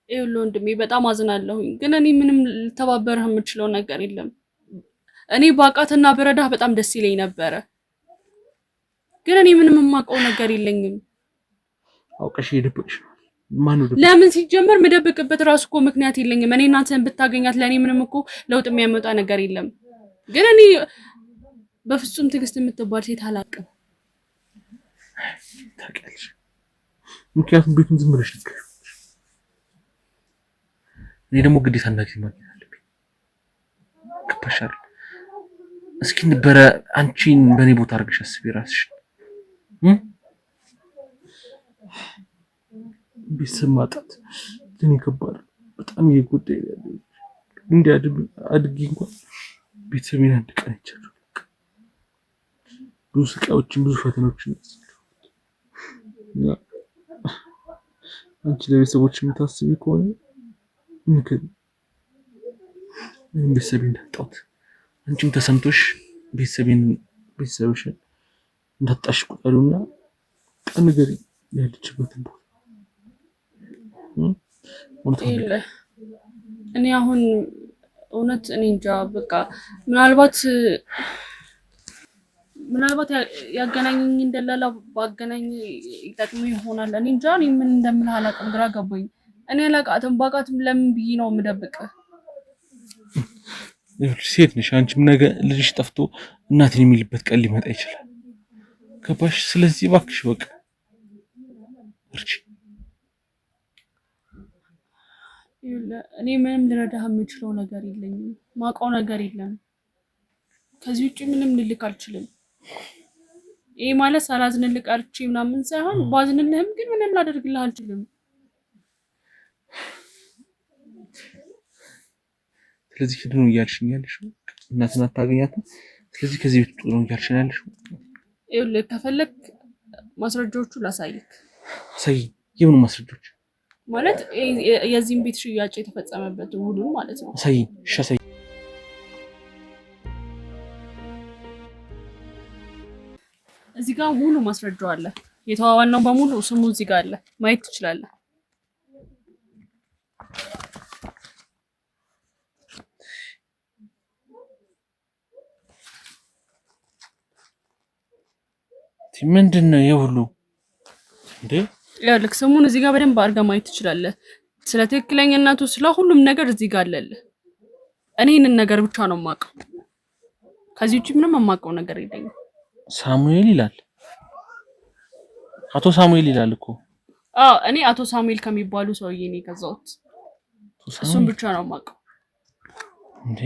ይኸውልህ ወንድሜ በጣም አዝናለሁኝ፣ ግን እኔ ምንም ልተባበርህ የምችለው ነገር የለም። እኔ ባቃትና በረዳህ በጣም ደስ ይለኝ ነበረ፣ ግን እኔ ምንም የማውቀው ነገር የለኝም። አውቀሽ የደበቅሽ ማን ነው? ለምን ሲጀመር መደበቅበት ራሱ እኮ ምክንያት የለኝም። እኔ እናንተን ብታገኛት ለእኔ ምንም እኮ ለውጥ የሚያመጣ ነገር የለም። ግን እኔ በፍጹም ትዕግስት የምትባል ሴት አላውቅም። ታውቂያለሽ፣ ምክንያቱም ቤቱን ዝም ብለሽ ልክ እኔ ደግሞ ግዴታ እንዳገኝ ማግኘት አለብኝ። ገባሽ አይደል? እስኪ ነበረ አንቺን በእኔ ቦታ አድርገሽ አስቢ ራስሽ። ቤተሰብ ማጣት ለኔ ከባድ በጣም እየጎዳኝ ያለው እንዲያድግ አድጌ እንኳን ቤተሰቤን አንድ ቀን አይቻለሁ። ብዙ ስቃዮችን ብዙ ፈተናዎችን አንቺ ለቤተሰቦች የምታስቢ ከሆነ ምክር ቤተሰቤን እንዳጣሁት አንቺም ተሰምቶሽ ቤተሰብሽን እንዳጣሽ ቁጠሪውና ቀን ንገሪኝ ያለችበትን ቦታ። እኔ አሁን እውነት እኔ እንጃ በቃ ምናልባት ያገናኘኝ እንደላላ ባገናኝ ይጠቅም ይሆናል። እኔ እንጃ እኔ ምን እንደምልህ አላውቅም፣ ግራ ገባኝ። እኔ አላውቃትም፣ ባውቃትም ለምን ብዬ ነው የምደብቅህ? ሴት ነሽ አንቺም ነገ ልጅሽ ጠፍቶ እናትን የሚልበት ቀን ሊመጣ ይችላል። ገባሽ? ስለዚህ እባክሽ በቃ እርቺ። እኔ ምንም ልረዳህ የምችለው ነገር የለኝም፣ ማውቀው ነገር የለም። ከዚህ ውጭ ምንም ልልክ አልችልም። ይሄ ማለት ሳላዝንልህ ቀርቼ ምናምን ሳይሆን ባዝንልህም ግን ምንም ላደርግልህ አልችልም። ስለዚህ ሂድ ነው እያልሽኝ ያለሽው? እናትን አታገኛትም። ስለዚህ ከዚህ ቤት ጥሩ ነው እያልሽኝ ያለሽው? ይኸውልህ ከፈለክ ማስረጃዎቹ ላሳይክ። አሳይኝ። የምን ማስረጃዎች? ማለት የዚህም ቤት ሽያጭ የተፈጸመበት ውሉን ማለት ነው። አሳይኝ። እሺ አሳይኝ። እዚህ ጋር ሙሉ ማስረጃው አለ። የተዋዋልነው በሙሉ ስሙ እዚህ ጋር አለ፣ ማየት ትችላለህ። ምንድን ነው የሁሉ እንዴ? ይኸውልህ ስሙን እዚህ ጋር በደንብ አድርገህ ማየት ትችላለህ። ስለ ትክክለኛነቱ ስለ ሁሉም ነገር እዚህ ጋር አለልህ። እኔ ይህንን ነገር ብቻ ነው የማውቀው። ከዚህ ውጭ ምንም የማውቀው ነገር የለኝም። ሳሙኤል ይላል፣ አቶ ሳሙኤል ይላል እኮ። አዎ እኔ አቶ ሳሙኤል ከሚባሉ ሰውዬ ነው የገዛሁት። እሱን ብቻ ነው የማውቀው። እንዴ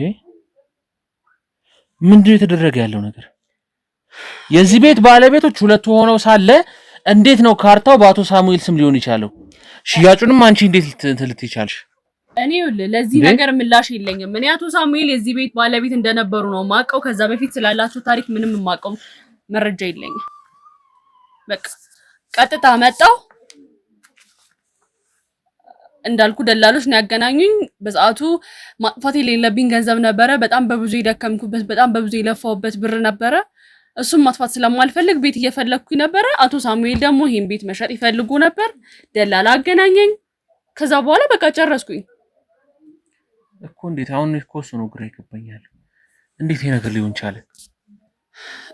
ምንድነው የተደረገ ያለው ነገር? የዚህ ቤት ባለቤቶች ሁለቱ ሆነው ሳለ እንዴት ነው ካርታው በአቶ ሳሙኤል ስም ሊሆን ይቻለው? ሽያጩንም አንቺ እንዴት ልትይቻልሽ? እኔ ለዚህ ነገር ምላሽ የለኝም። እኔ አቶ ሳሙኤል የዚህ ቤት ባለቤት እንደነበሩ ነው ማቀው። ከዛ በፊት ስላላቸው ታሪክ ምንም ማቀው መረጃ የለኝም። በቃ ቀጥታ መጣው እንዳልኩ ደላሎች ነው ያገናኙኝ። በሰዓቱ ማጥፋት የሌለብኝ ገንዘብ ነበረ። በጣም በብዙ የደከምኩበት፣ በጣም በብዙ የለፋውበት ብር ነበረ። እሱም ማጥፋት ስለማልፈልግ ቤት እየፈለግኩኝ ነበረ። አቶ ሳሙኤል ደግሞ ይሄን ቤት መሸጥ ይፈልጉ ነበር። ደላላ አገናኘኝ። ከዛ በኋላ በቃ ጨረስኩኝ እኮ። እንዴት አሁን እኮ እሱ ነው ግራ ይገባኛል። እንዴት ይሄ ነገር ሊሆን ቻለ?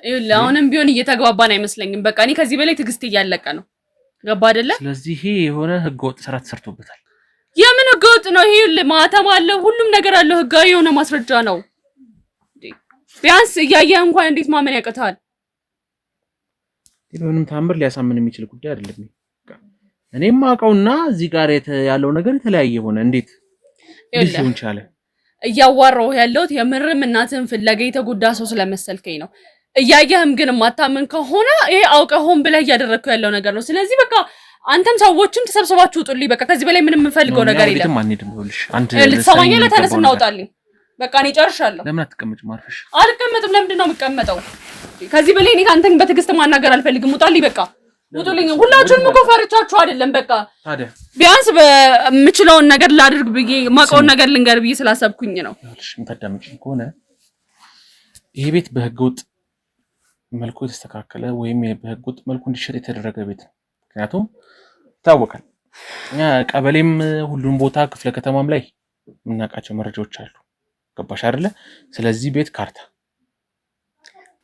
ይኸውልህ አሁንም ቢሆን እየተግባባን አይመስለኝም። በቃ እኔ ከዚህ በላይ ትዕግስት እያለቀ ነው። ገባ አይደለ? ስለዚህ ይሄ የሆነ ህገወጥ ስራ ተሰርቶበታል። የምን ህገወጥ ነው? ይኸውልህ ማተም አለው፣ ሁሉም ነገር አለው፣ ህጋዊ የሆነ ማስረጃ ነው። ቢያንስ እያየህ እንኳን እንዴት ማመን ያቅታል? ምንም ታምር ሊያሳምን የሚችል ጉዳይ አይደለም። እኔም አውቀውና እዚህ ጋር ያለው ነገር የተለያየ ሆነ። እንዴት ሊሆን ቻለ? እያዋራሁ ያለሁት የምርም እናትህን ፍለጋ የተጎዳ ሰው ስለመሰልከኝ ነው። እያየህም ግን የማታምን ከሆነ ይሄ አውቀህ ሆን ብለህ እያደረግከው ያለው ነገር ነው። ስለዚህ በቃ አንተም ሰዎችም ተሰብስባችሁ ውጡልኝ። በቃ ከዚህ በላይ ምንም የምፈልገው ነገር የለም። ቤትም አንሄድም። ይኸውልሽ አንተ ልትሰማኝ ተነስ እናውጣልኝ። በቃ እኔ ጨርሻለሁ። ለምን አትቀመጭም? አርፈሽ አልቀመጥም። ለምንድን ነው የምቀመጠው? ከዚህ በላይ እኔ አንተን በትዕግስት ማናገር አልፈልግም። ውጣልኝ። በቃ ውጡልኝ። ሁላችሁንም እኮ ፈርቻችሁ አይደለም። በቃ ታዲያ ቢያንስ በምችለውን ነገር ላድርግ ብዬ ማውቀውን ነገር ልንገር ብዬ ስላሰብኩኝ ነው። ይኸውልሽ የምታዳምጪኝ ከሆነ ይሄ ቤት በህገወጥ መልኩ የተስተካከለ ወይም በህገወጥ መልኩ እንዲሸጥ የተደረገ ቤት ነው። ምክንያቱም ይታወቃል፣ ቀበሌም ሁሉም ቦታ ክፍለ ከተማም ላይ የምናውቃቸው መረጃዎች አሉ። ገባሽ አይደለ? ስለዚህ ቤት ካርታ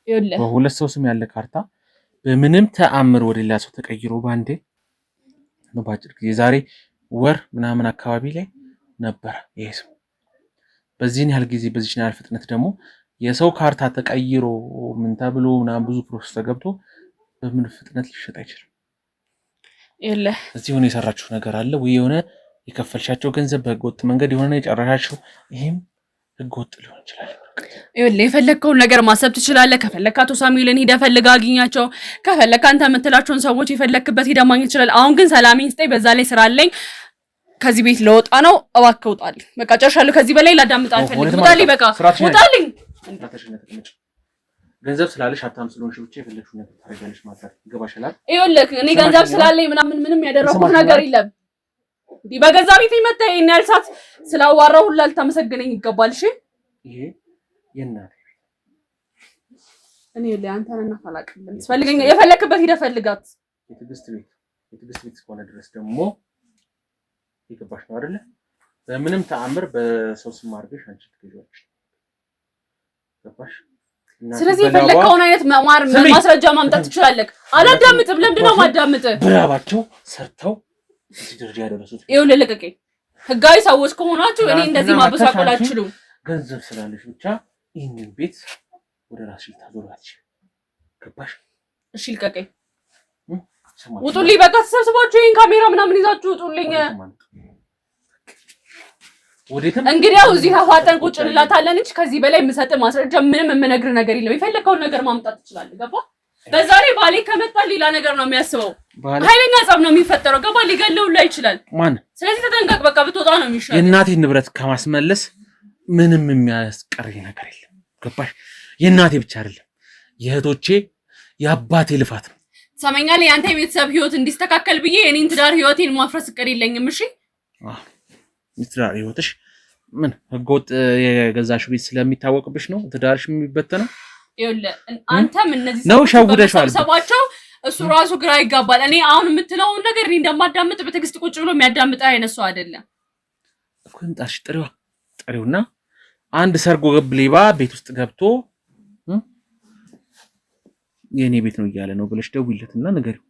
ይኸውልህ በሁለት ሰው ስም ያለ ካርታ በምንም ተአምር ወደ ሌላ ሰው ተቀይሮ ባንዴ ነው ባጭር ጊዜ ዛሬ ወር ምናምን አካባቢ ላይ ነበር ይሄ ሰው። በዚህን ያህል ጊዜ በዚህን ያህል ፍጥነት ደግሞ የሰው ካርታ ተቀይሮ ምን ተብሎ ምናምን ብዙ ፕሮሰስ ተገብቶ በምን ፍጥነት ሊሸጥ አይችልም። ይኸውልህ እዚህ ሆነ የሰራችሁ ነገር አለ ወይ? የሆነ የከፈልሻቸው ገንዘብ በህገወጥ መንገድ የሆነ የጨረሻቸው፣ ይሄም ህገወጥ ሊሆን ይችላል። ይኸውልህ የፈለግከውን ነገር ማሰብ ትችላለህ። ከፈለግክ አቶ ሳሙኤልን ሄደህ ፈልገህ አግኛቸው። ከፈለግክ አንተ የምትላቸውን ሰዎች የፈለግክበት ሄደህ ማግኘት ትችላለህ። አሁን ግን ሰላሜን ስጠኝ። በዛ ላይ ስራ አለኝ። ከዚህ ቤት ለወጣ ነው። እባክህ ውጣልኝ። በቃ ጨርሻለሁ። ከዚህ በላይ ላዳምጥ አልፈልግም። ውጣልኝ። በቃ ውጣልኝ። ገንዘብ ስላለሽ ሀብታም ስለሆንሽ ብቻ የፈለግሽውን ነገር ታደርጊያለሽ ማለት ይገባሻል። ይኸውልህ እኔ ገንዘብ ስላለኝ ምንም ያደረኩት ነገር የለም። እንዲህ በገዛ ቤት መጣ ይሄን ያህል ሰዓት ስላዋራው ሁላ ልታመሰግነኝ ይገባል። እሺ ይሄ የእናቴ እኔ ለአንተና እናፈላቅልን ትፈልገኛ የፈለክበት ሂደህ ፈልጋት። የትዕግስት ቤት እስከሆነ ድረስ ደግሞ ይገባሽ ነው አይደለ? በምንም ተአምር በሰው ስም አድርገሽ አንቺ ትገዣለሽ። ገባሽ? ስለዚህ የፈለከውን አይነት ማስረጃ ማምጣት ትችላለህ። አላዳምጥም። ለምንድን ነው የማዳምጥህ? ብራባቸው ሰርተው እዚህ ደረጃ ያደረሱት ይኸውልህ፣ ልቀቀኝ። ህጋዊ ሰዎች ከሆናችሁ እኔ እንደዚህ ማበሳቆል አልችልም። ገንዘብ ስላለሽ ብቻ ይህንን ቤት ወደ ራስሽ ታዞራለሽ። ገባሽ? እሺ ልቀቀኝ። ውጡልኝ። በቃ ተሰብስባችሁ ይሄን ካሜራ ምናምን ይዛችሁ ውጡልኝ። እንግዲያው እዚህ ተፋጠን ቁጭ እንላታለን እንጂ ከዚህ በላይ የምሰጥህ ማስረጃ ምንም የምነግርህ ነገር የለም። የፈለከውን ነገር ማምጣት ትችላለህ። ገባ? በዛ ላይ ባሌ ከመጣ ሌላ ነገር ነው የሚያስበው። ኃይለኛ ጸብ ነው የሚፈጠረው። ገባ? ሊገለው ላይ ይችላል። ማን? ስለዚህ ተጠንቀቅ። በቃ ብትወጣ ነው የሚሻለው። የእናቴን ንብረት ከማስመለስ ምንም የሚያስቀረኝ ነገር የለም። ገባሽ? የእናቴ ብቻ አይደለም የእህቶቼ የአባቴ ልፋት ነው። ሰማኛለህ? የአንተ የቤተሰብ ህይወት እንዲስተካከል ብዬ የኔን ትዳር ህይወቴን ማፍረስ እቅድ የለኝም። እሺ ትዳር ህይወትሽ ምን ህገወጥ የገዛሽው ቤት ስለሚታወቅብሽ ነው ትዳርሽ የሚበተነው? ይኸውልህ አንተም እነዚህ ሰባቸው እሱ ራሱ ግራ ይጋባል። እኔ አሁን የምትለውን ነገር እኔ እንደማዳምጥ በትዕግስት ቁጭ ብሎ የሚያዳምጥ አይነት ሰው አይደለም እኮ። እንጣሽ ጥሪውና አንድ ሰርጎ ገብ ሌባ ቤት ውስጥ ገብቶ የኔ ቤት ነው እያለ ነው ብለሽ ደውይለትና ንገሪው።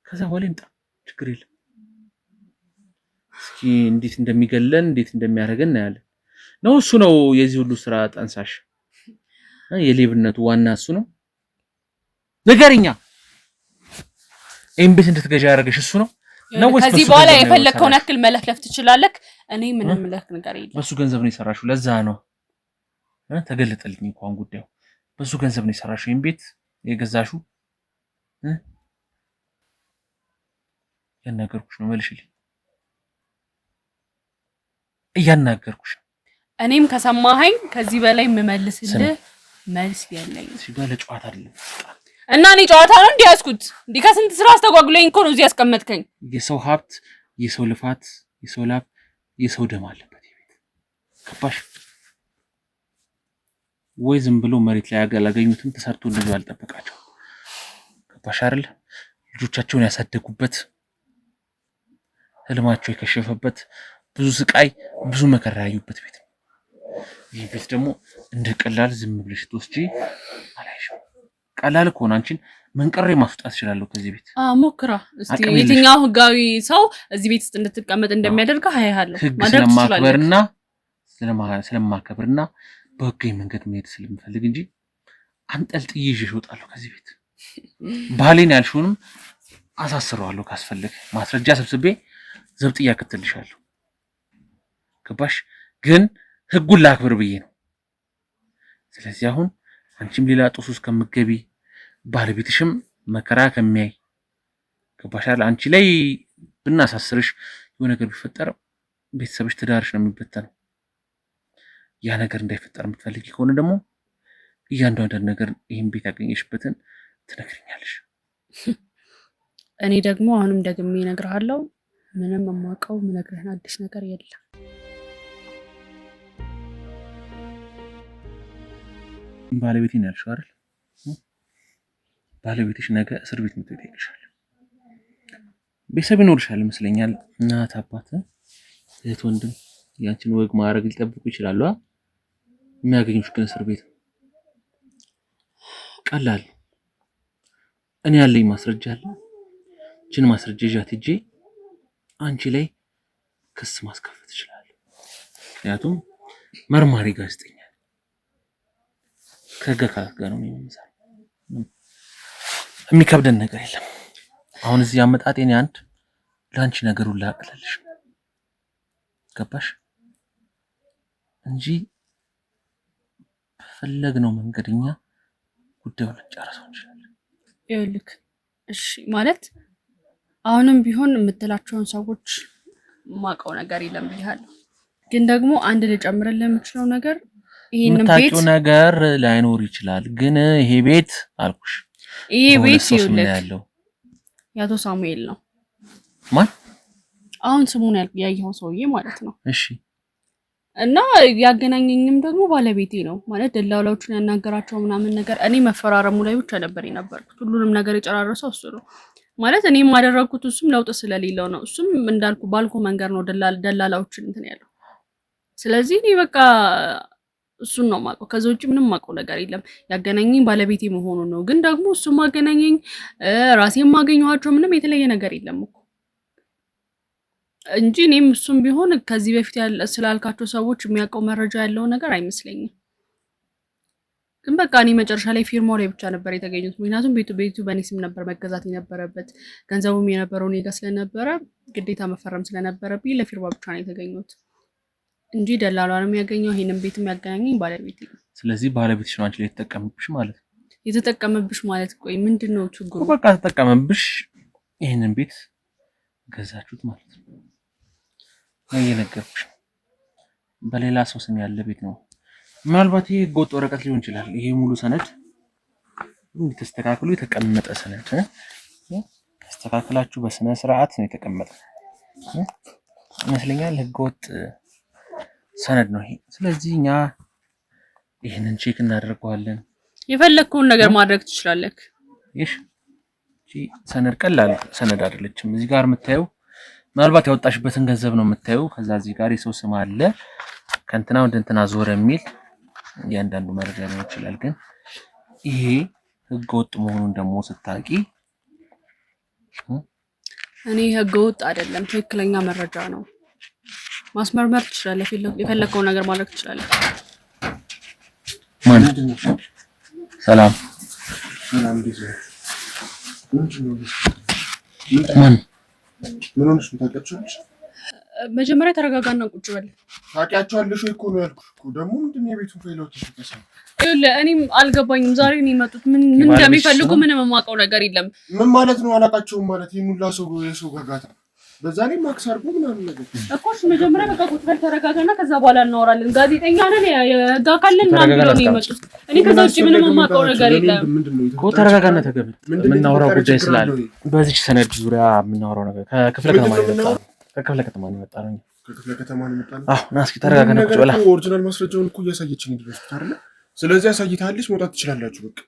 ከዛ በኋላ ይምጣ፣ ችግር የለም። እስኪ እንዴት እንደሚገለን እንዴት እንደሚያደርገን እናያለን። ነው እሱ ነው የዚህ ሁሉ ስራ ጠንሳሽ፣ የሌብነቱ ዋና እሱ ነው። ንገሪኛ፣ ይሄን ቤት እንድትገዣ ያደረገሽ እሱ ነው ነው? ከዚህ በኋላ የፈለከውን ያክል መለፍለፍ ትችላለህ። እኔ ምንም ልክ ነገር የለም። በሱ ገንዘብ ነው የሰራሽው። ለዛ ነው ተገለጠልኝ እንኳን ጉዳዩ። በሱ ገንዘብ ነው የሰራሽው ይሄን ቤት የገዛሽው። ያናገርኩሽ ነው መልሽልኝ። እያናገርኩሽ ነው። እኔም ከሰማኸኝ ከዚህ በላይ የምመልስልህ መልስ የለኝም። እሺ ባለ ጨዋታ አይደለም እና እኔ ጨዋታ ነው እንዲያስኩት እንዲህ ከስንት ስራ አስተጓጉለኝ እኮ ነው እዚህ ያስቀመጥከኝ። የሰው ሀብት፣ የሰው ልፋት፣ የሰው ላብ፣ የሰው ደም አለበት ይቤት። ገባሽ ወይ? ዝም ብሎ መሬት ላይ ያገላገኙትም ተሰርቶ ልጅ አልጠበቃቸው። ገባሽ አይደል? ልጆቻቸውን ያሳደጉበት ህልማቸው የከሸፈበት ብዙ ስቃይ ብዙ መከራ ያዩበት ቤት ነው። ይህ ቤት ደግሞ እንደ ቀላል ዝም ብለሽ ትወስጂ አላይሽም። ቀላል ከሆነ አንቺን መንቀሬ ማስወጣት እችላለሁ ከዚህ ቤት። ሞክራ እስቲ። የትኛው ህጋዊ ሰው እዚህ ቤት ውስጥ እንድትቀመጥ እንደሚያደርገው ሃይሃለሁ ማድረግ ስለማከብርና በህጋዊ መንገድ መሄድ ስለምፈልግ እንጂ አንጠልጥዬ ይዤሽ እወጣለሁ ከዚህ ቤት። ባሌን ያልሽውንም አሳስረዋለሁ ካስፈልግ ማስረጃ ሰብስቤ ዘብጥያ ከተልሻለሁ። ገባሽ? ግን ህጉን ላክብር ብዬ ነው። ስለዚህ አሁን አንቺም ሌላ ጦስ ውስጥ ከምትገቢ ባለቤትሽም መከራ ከሚያይ ገባሻል? አንቺ ላይ ብናሳስርሽ የሆነ ነገር ቢፈጠር ቤተሰብሽ ትዳርሽ ነው የሚበተነው። ያ ነገር እንዳይፈጠር የምትፈልጊ ከሆነ ደግሞ እያንዳንዱ ነገር ይህን ቤት ያገኘሽበትን ትነግሪኛለሽ። እኔ ደግሞ አሁንም ደግሜ እነግርሃለሁ፣ ምንም የማውቀው የምነግርህን አዲስ ነገር የለም። ባለቤቴን ያልሽው አይደል? ባለቤትሽ ነገ እስር ቤት መጥቶ ይጠይቅሻል። ቤተሰብ ይኖርሻል ይመስለኛል። እናት፣ አባት፣ እህት፣ ወንድም ያንቺን ወግ ማድረግ ሊጠብቁ ይችላሉ። የሚያገኙሽ ግን እስር ቤት። ቀላል እኔ ያለኝ ማስረጃ አለ። እችን ማስረጃ ይዣት ሂጄ አንቺ ላይ ክስ ማስከፈት ይችላል። ምክንያቱም መርማሪ ጋዜጠኛ ከገካት ጋር ነው የሚመሳሰለው። የሚከብደን ነገር የለም። አሁን እዚህ አመጣጤን አንድ ላንቺ ነገሩን ላቅለልሽ ገባሽ እንጂ በፈለግነው መንገድኛ ጉዳዩን ጨርሰው እንችላለን። ይኸውልህ እሺ ማለት አሁንም ቢሆን የምትላቸውን ሰዎች ማውቀው ነገር የለም ብያለሁ። ግን ደግሞ አንድ ልጨምርልህ የምችለው ነገር የምታውቂው ነገር ላይኖር ይችላል ግን ይሄ ቤት አልኩሽ ይሄ ቤት ያለው ያቶ ሳሙኤል ነው ማን አሁን ስሙን ያየው ሰውዬ ማለት ነው እሺ እና ያገናኘኝም ደግሞ ባለቤቴ ነው ማለት ደላላዎቹን ያናገራቸው ምናምን ነገር እኔ መፈራረሙ ላይ ብቻ ነበር የነበርኩት ሁሉንም ነገር የጨራረሰው እሱ ነው ማለት እኔ ማደረኩት እሱም ለውጥ ስለሌለው ነው እሱም እንዳልኩ ባልኮ መንገር ነው ደላላዎችን እንትን ያለው ስለዚህ እኔ በቃ እሱን ነው ማቀው ከዛ ውጪ ምንም ማቀው ነገር የለም ያገናኘኝ ባለቤቴ መሆኑ ነው ግን ደግሞ እሱ ማገናኘኝ ራሴን ማገኘዋቸው ምንም የተለየ ነገር የለም እኮ እንጂ እኔም እሱም ቢሆን ከዚህ በፊት ስላልካቸው ሰዎች የሚያውቀው መረጃ ያለው ነገር አይመስለኝም ግን በቃ እኔ መጨረሻ ላይ ፊርማው ላይ ብቻ ነበር የተገኙት ምክንያቱም ቤቱ በእኔ ስም ነበር መገዛት የነበረበት ገንዘቡም የነበረው እኔ ጋር ስለነበረ ግዴታ መፈረም ስለነበረብኝ ለፊርማ ብቻ ነው የተገኙት እንጂ ደላላውንም ያገኘው ይሄንን ቤት የሚያገናኘኝ ባለቤቴ ነው ስለዚህ ባለቤትሽ ነው አንቺ ላይ ተጠቀመብሽ ማለት የተጠቀመብሽ ማለት ቆይ ምንድነው ችግሩ በቃ ተጠቀመብሽ ይሄንን ቤት ገዛችሁት ማለት ነው እየነገርኩሽ በሌላ ሰው ስም ያለ ቤት ነው ምናልባት ይሄ ህገወጥ ወረቀት ሊሆን ይችላል ይሄ ሙሉ ሰነድ ተስተካክሎ የተቀመጠ ሰነድ ተስተካክላችሁ በስነ ስርዓት ነው የተቀመጠ ይመስለኛል ህገወጥ ሰነድ ነው ይሄ ስለዚህ እኛ ይሄንን ቼክ እናደርገዋለን የፈለከውን ነገር ማድረግ ትችላለህ እሺ ሰነድ ቀላል ሰነድ አይደለችም እዚህ ጋር የምታየው ምናልባት ያወጣሽበትን ገንዘብ ነው የምታየው ከዛ እዚህ ጋር የሰው ስም አለ ከእንትና ወደ እንትና ዞረ የሚል ያንዳንዱ መረጃ ሊሆን ይችላል ግን ይሄ ህገወጥ መሆኑን ደግሞ ስታቂ እኔ ህገወጥ አይደለም ትክክለኛ መረጃ ነው ማስመርመር ትችላለህ የፈለከው ነገር ማድረግ ትችላለህ ሰላም ምን ሆነሽ ታውቂያቸዋለሽ መጀመሪያ ተረጋጋና ቁጭ በል ታውቂያቸዋለሽ ወይ እኮ ነው ያልኩሽ እኮ ደግሞ ምንድነው የቤቱን ፋይሎች ተሰጣ እኔም አልገባኝም ዛሬ ነው የመጡት ምን እንደሚፈልጉ ምንም የማውቀው ነገር የለም ምን ማለት ነው አላውቃቸውም ማለት ይሄን ሁላ ሰው ጋጋታ በዛ ላይ ማክስ አድርጎ ምናምን ነገር እኮ እሺ መጀመሪያ በቃ ቁጭ በል ተረጋጋና ከዛ በኋላ እናወራለን ጋዜጠኛ ነን የህግ አካልን ምናምን ብለው ነው የመጡት እኔ ከዛ ውጪ ምንም የማውቀው ነገር የለም እኮ ተረጋጋና ተገቢ የምናወራው ጉዳይ ስላለ በዚህ ሰነድ ዙሪያ የምናወራው ነገር ከክፍለ ከተማ ነው የመጣው ከክፍለ ከተማ ነው የመጣው ከክፍለ ከተማ ነው የመጣው አዎ ናስኪ ተረጋጋና ቁጭ በላ ኦሪጂናል ማስረጃውን እኮ እያሳየችኝ ድረስ አይደል ስለዚህ አሳይታለች መውጣት ትችላላችሁ በቃ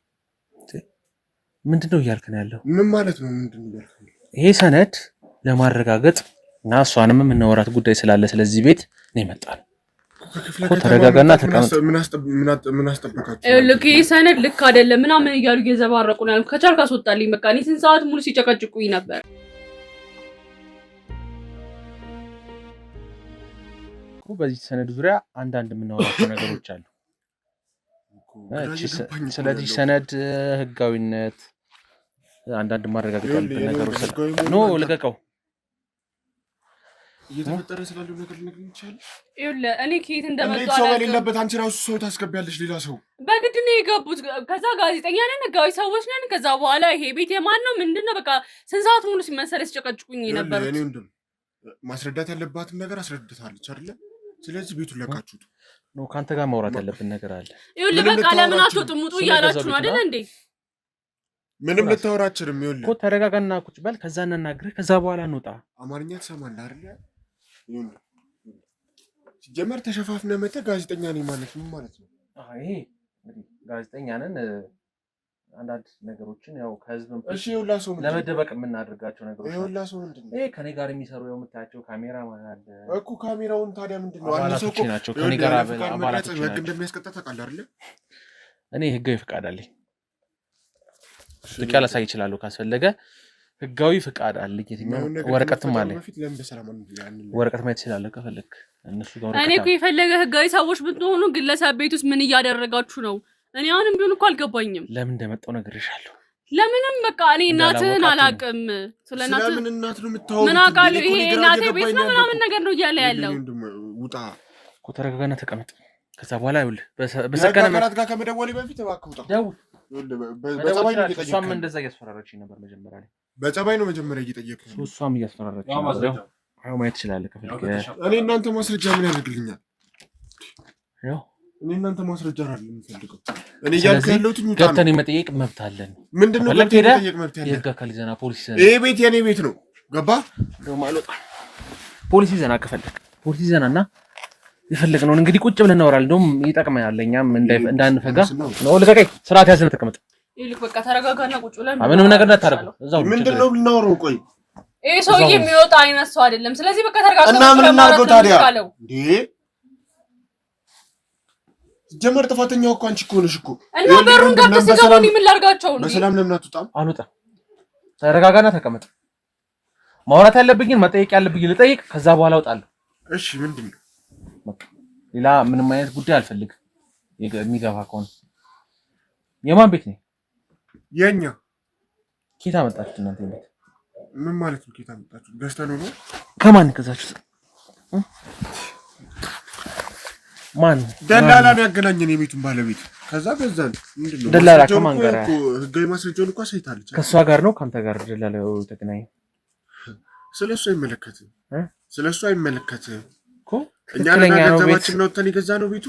ምንድነው እያልከን ያለው ምን ማለት ነው ምንድነው እያልከን ይሄ ሰነድ ለማረጋገጥ እና እሷንም የምናወራት ጉዳይ ስላለ ስለዚህ ቤት ነው የመጣው እኮ ተረጋጋና ተቀመጥ ምን አስጠበቃችሁ ልክ ይሄ ሰነድ ልክ አይደለም ምናምን እያሉ እየዘባረቁ ነው ያልኩት ከቻልክ አስወጣልኝ በቃ እኔ ስንት ሰዓት ሙሉ ሲጨቀጭቁኝ ነበር እኮ በዚህ ሰነድ ዙሪያ አንዳንድ የምናወራቸው ነገሮች አሉ ስለዚህ ሰነድ ህጋዊነት አንዳንድ ማረጋገጥ ያለበት ነገሮች ነው ልቀቀው እየተፈጠረ ስላለው ነገር ልነግርህ ይችላል ይኸውልህ እኔ ከየት እንደመጣሁ ሰው የሌለበት አንቺ ራሱ ሰው ታስገቢያለሽ ሌላ ሰው በግድ ነው የገቡት ከዛ ጋዜጠኛ ነን ህጋዊ ሰዎች ነን ከዛ በኋላ ይሄ ቤት የማን ነው ምንድነው በቃ ስንት ሰዓት ሙሉ ሲመሰል ሲጨቀጭቁኝ ነበር እኔ እንደም ማስረዳት ያለባትን ነገር አስረድታለች አይደል ስለዚህ ቤቱን ለቃችሁት ነው ካንተ ጋር ማውራት ያለብን ነገር አለ ይኸውልህ በቃ ለምን አትወጡም ውጡ እያላችሁ ነው አይደል እንዴ ምንም ልታወራችንም ይኸውልህ እኮ ተረጋጋና ቁጭ በል ከዛ እናናግርህ ከዛ በኋላ እንውጣ አማርኛ ትሰማለህ አይደል ይኸውልህ ሲጀመር ተሸፋፍነ መተህ ጋዜጠኛ ነኝ ማለት ምን ማለት ነው ይሄ እንግዲህ ጋዜጠኛ ነን አንዳንድ ነገሮችን ያው ከህዝብም እሺ ይኸውልህ ሰው ለመደበቅ የምናደርጋቸው ነገሮች ይኸውልህ ሰው ምንድነው ይሄ ከኔ ጋር የሚሰሩ የምታያቸው ካሜራ ማለት አለ እኮ ካሜራውን ታዲያ ምንድነው አንድ ሰው እኮ ናቸው ከኔ ጋር አባላቶች ህግ እንደሚያስቀጣ ታውቃለህ አይደል እኔ ህጋዊ ፍቃድ አለኝ ፍቃድ ላሳይ ይችላል ካስፈለገ ህጋዊ ፍቃድ አለኝ የትኛው ወረቀትም አለኝ ወረቀት ማየት ይችላል ከፈለክ እነሱ ጋር እኔ እኮ የፈለገ ህጋዊ ሰዎች ብትሆኑ ግለሰብ ቤት ውስጥ ምን እያደረጋችሁ ነው እኔ አሁንም ቢሆን እኮ አልገባኝም ለምን እንደመጣው ነግሬሻለሁ ለምንም በቃ እኔ እናትህን አላውቅም ስለናትህ ለምን እናት ነው የምታወሩት ምን አውቃለሁ ይሄ እናቴ ቤት ነው ምናምን ነገር ነው እያለ ያለው ውጣ እኮ ተረጋጋና ተቀመጥ ከዛ በኋላ ይኸውልህ በሰከነ መራት ጋር ከመደወሌ በፊት እባክህ ውጣ ደውል በጸባይ ነው እየጠየቀኝ እሷም እንደዛ እያስፈራራችኝ ነበር መጀመሪያ ላይ በጸባይ ነው መጀመሪያ እየጠየቀኝ እሷም እያስፈራራችኝ ነበር አሁን ማየት ትችላለህ ከፈለክ እኔ እናንተ ማስረጃ ምን ያደርግልኛል ያው እኔ እናንተ ማስረጃ አይደለም የምፈልገው። እኔ እያልኩ ያለሁት ገብተን የመጠየቅ መብት አለን። ምንድነው ገብተን የመጠየቅ መብት ያለን? የህግ አካል ይዘና ፖሊስ ይዘና ይሄ ቤት የኔ ቤት ነው። ገባ ደሞ አልወጣ ፖሊስ ይዘና ከፈለክ ፖሊስ ይዘናና የፈለግነውን እንግዲህ ቁጭ ብለን እናወራለን። እንደውም ይጠቅመናል ለኛም እንዳንፈጋ ነው። ልቀቀኝ። ስርዓት ያዝነ ተቀመጥ። ይልቅ በቃ ተረጋጋና ቁጭ ብለን ምንም ነገር እንዳታረጉ እዛው ምንድነው ልናወራው? ቆይ ይሄ ሰውዬ የሚወጣ አይነት ሰው አይደለም። ስለዚህ በቃ ተረጋጋና እና ምን እናድርገው ታዲያ? እንዴ ጀመር ጥፋተኛው እኮ አንቺ እኮ ነሽ እኮ። እና በሩን ከፍተህ ሲገባኝ ምን ላድርጋቸው ነው? በሰላም ለምን አትወጣም? አልወጣም። ተረጋጋና ተቀመጥ። ማውራት ያለብኝን መጠየቅ ያለብኝን ልጠይቅ፣ ከዛ በኋላ እወጣለሁ። እሺ ምንድነው? ሌላ ምንም አይነት ጉዳይ አልፈልግም። የሚገባ ከሆነ የማን ቤት ነው? የኛ። ኬታ መጣችሁ እናንተ ቤት? ምን ማለት ነው ኬታ መጣችሁ? ገዝተን ነው? ከማን ገዛችሁ? ማን ደላላ ነው ያገናኘን የቤቱን ባለቤት። ከዛ ገዛን። ምንድነው ደላላ? ከማን ጋር? ህጋዊ ማስረጃውን እኮ አሳይታለች። ከሷ ጋር ነው ካንተ ጋር ደላላው ተገናኘ? ስለሱ አይመለከትም። ስለሱ አይመለከትም እኮ። እኛ ትክክለኛ ነው ገንዘባችን ነው ተን የገዛ ነው ቤቱ።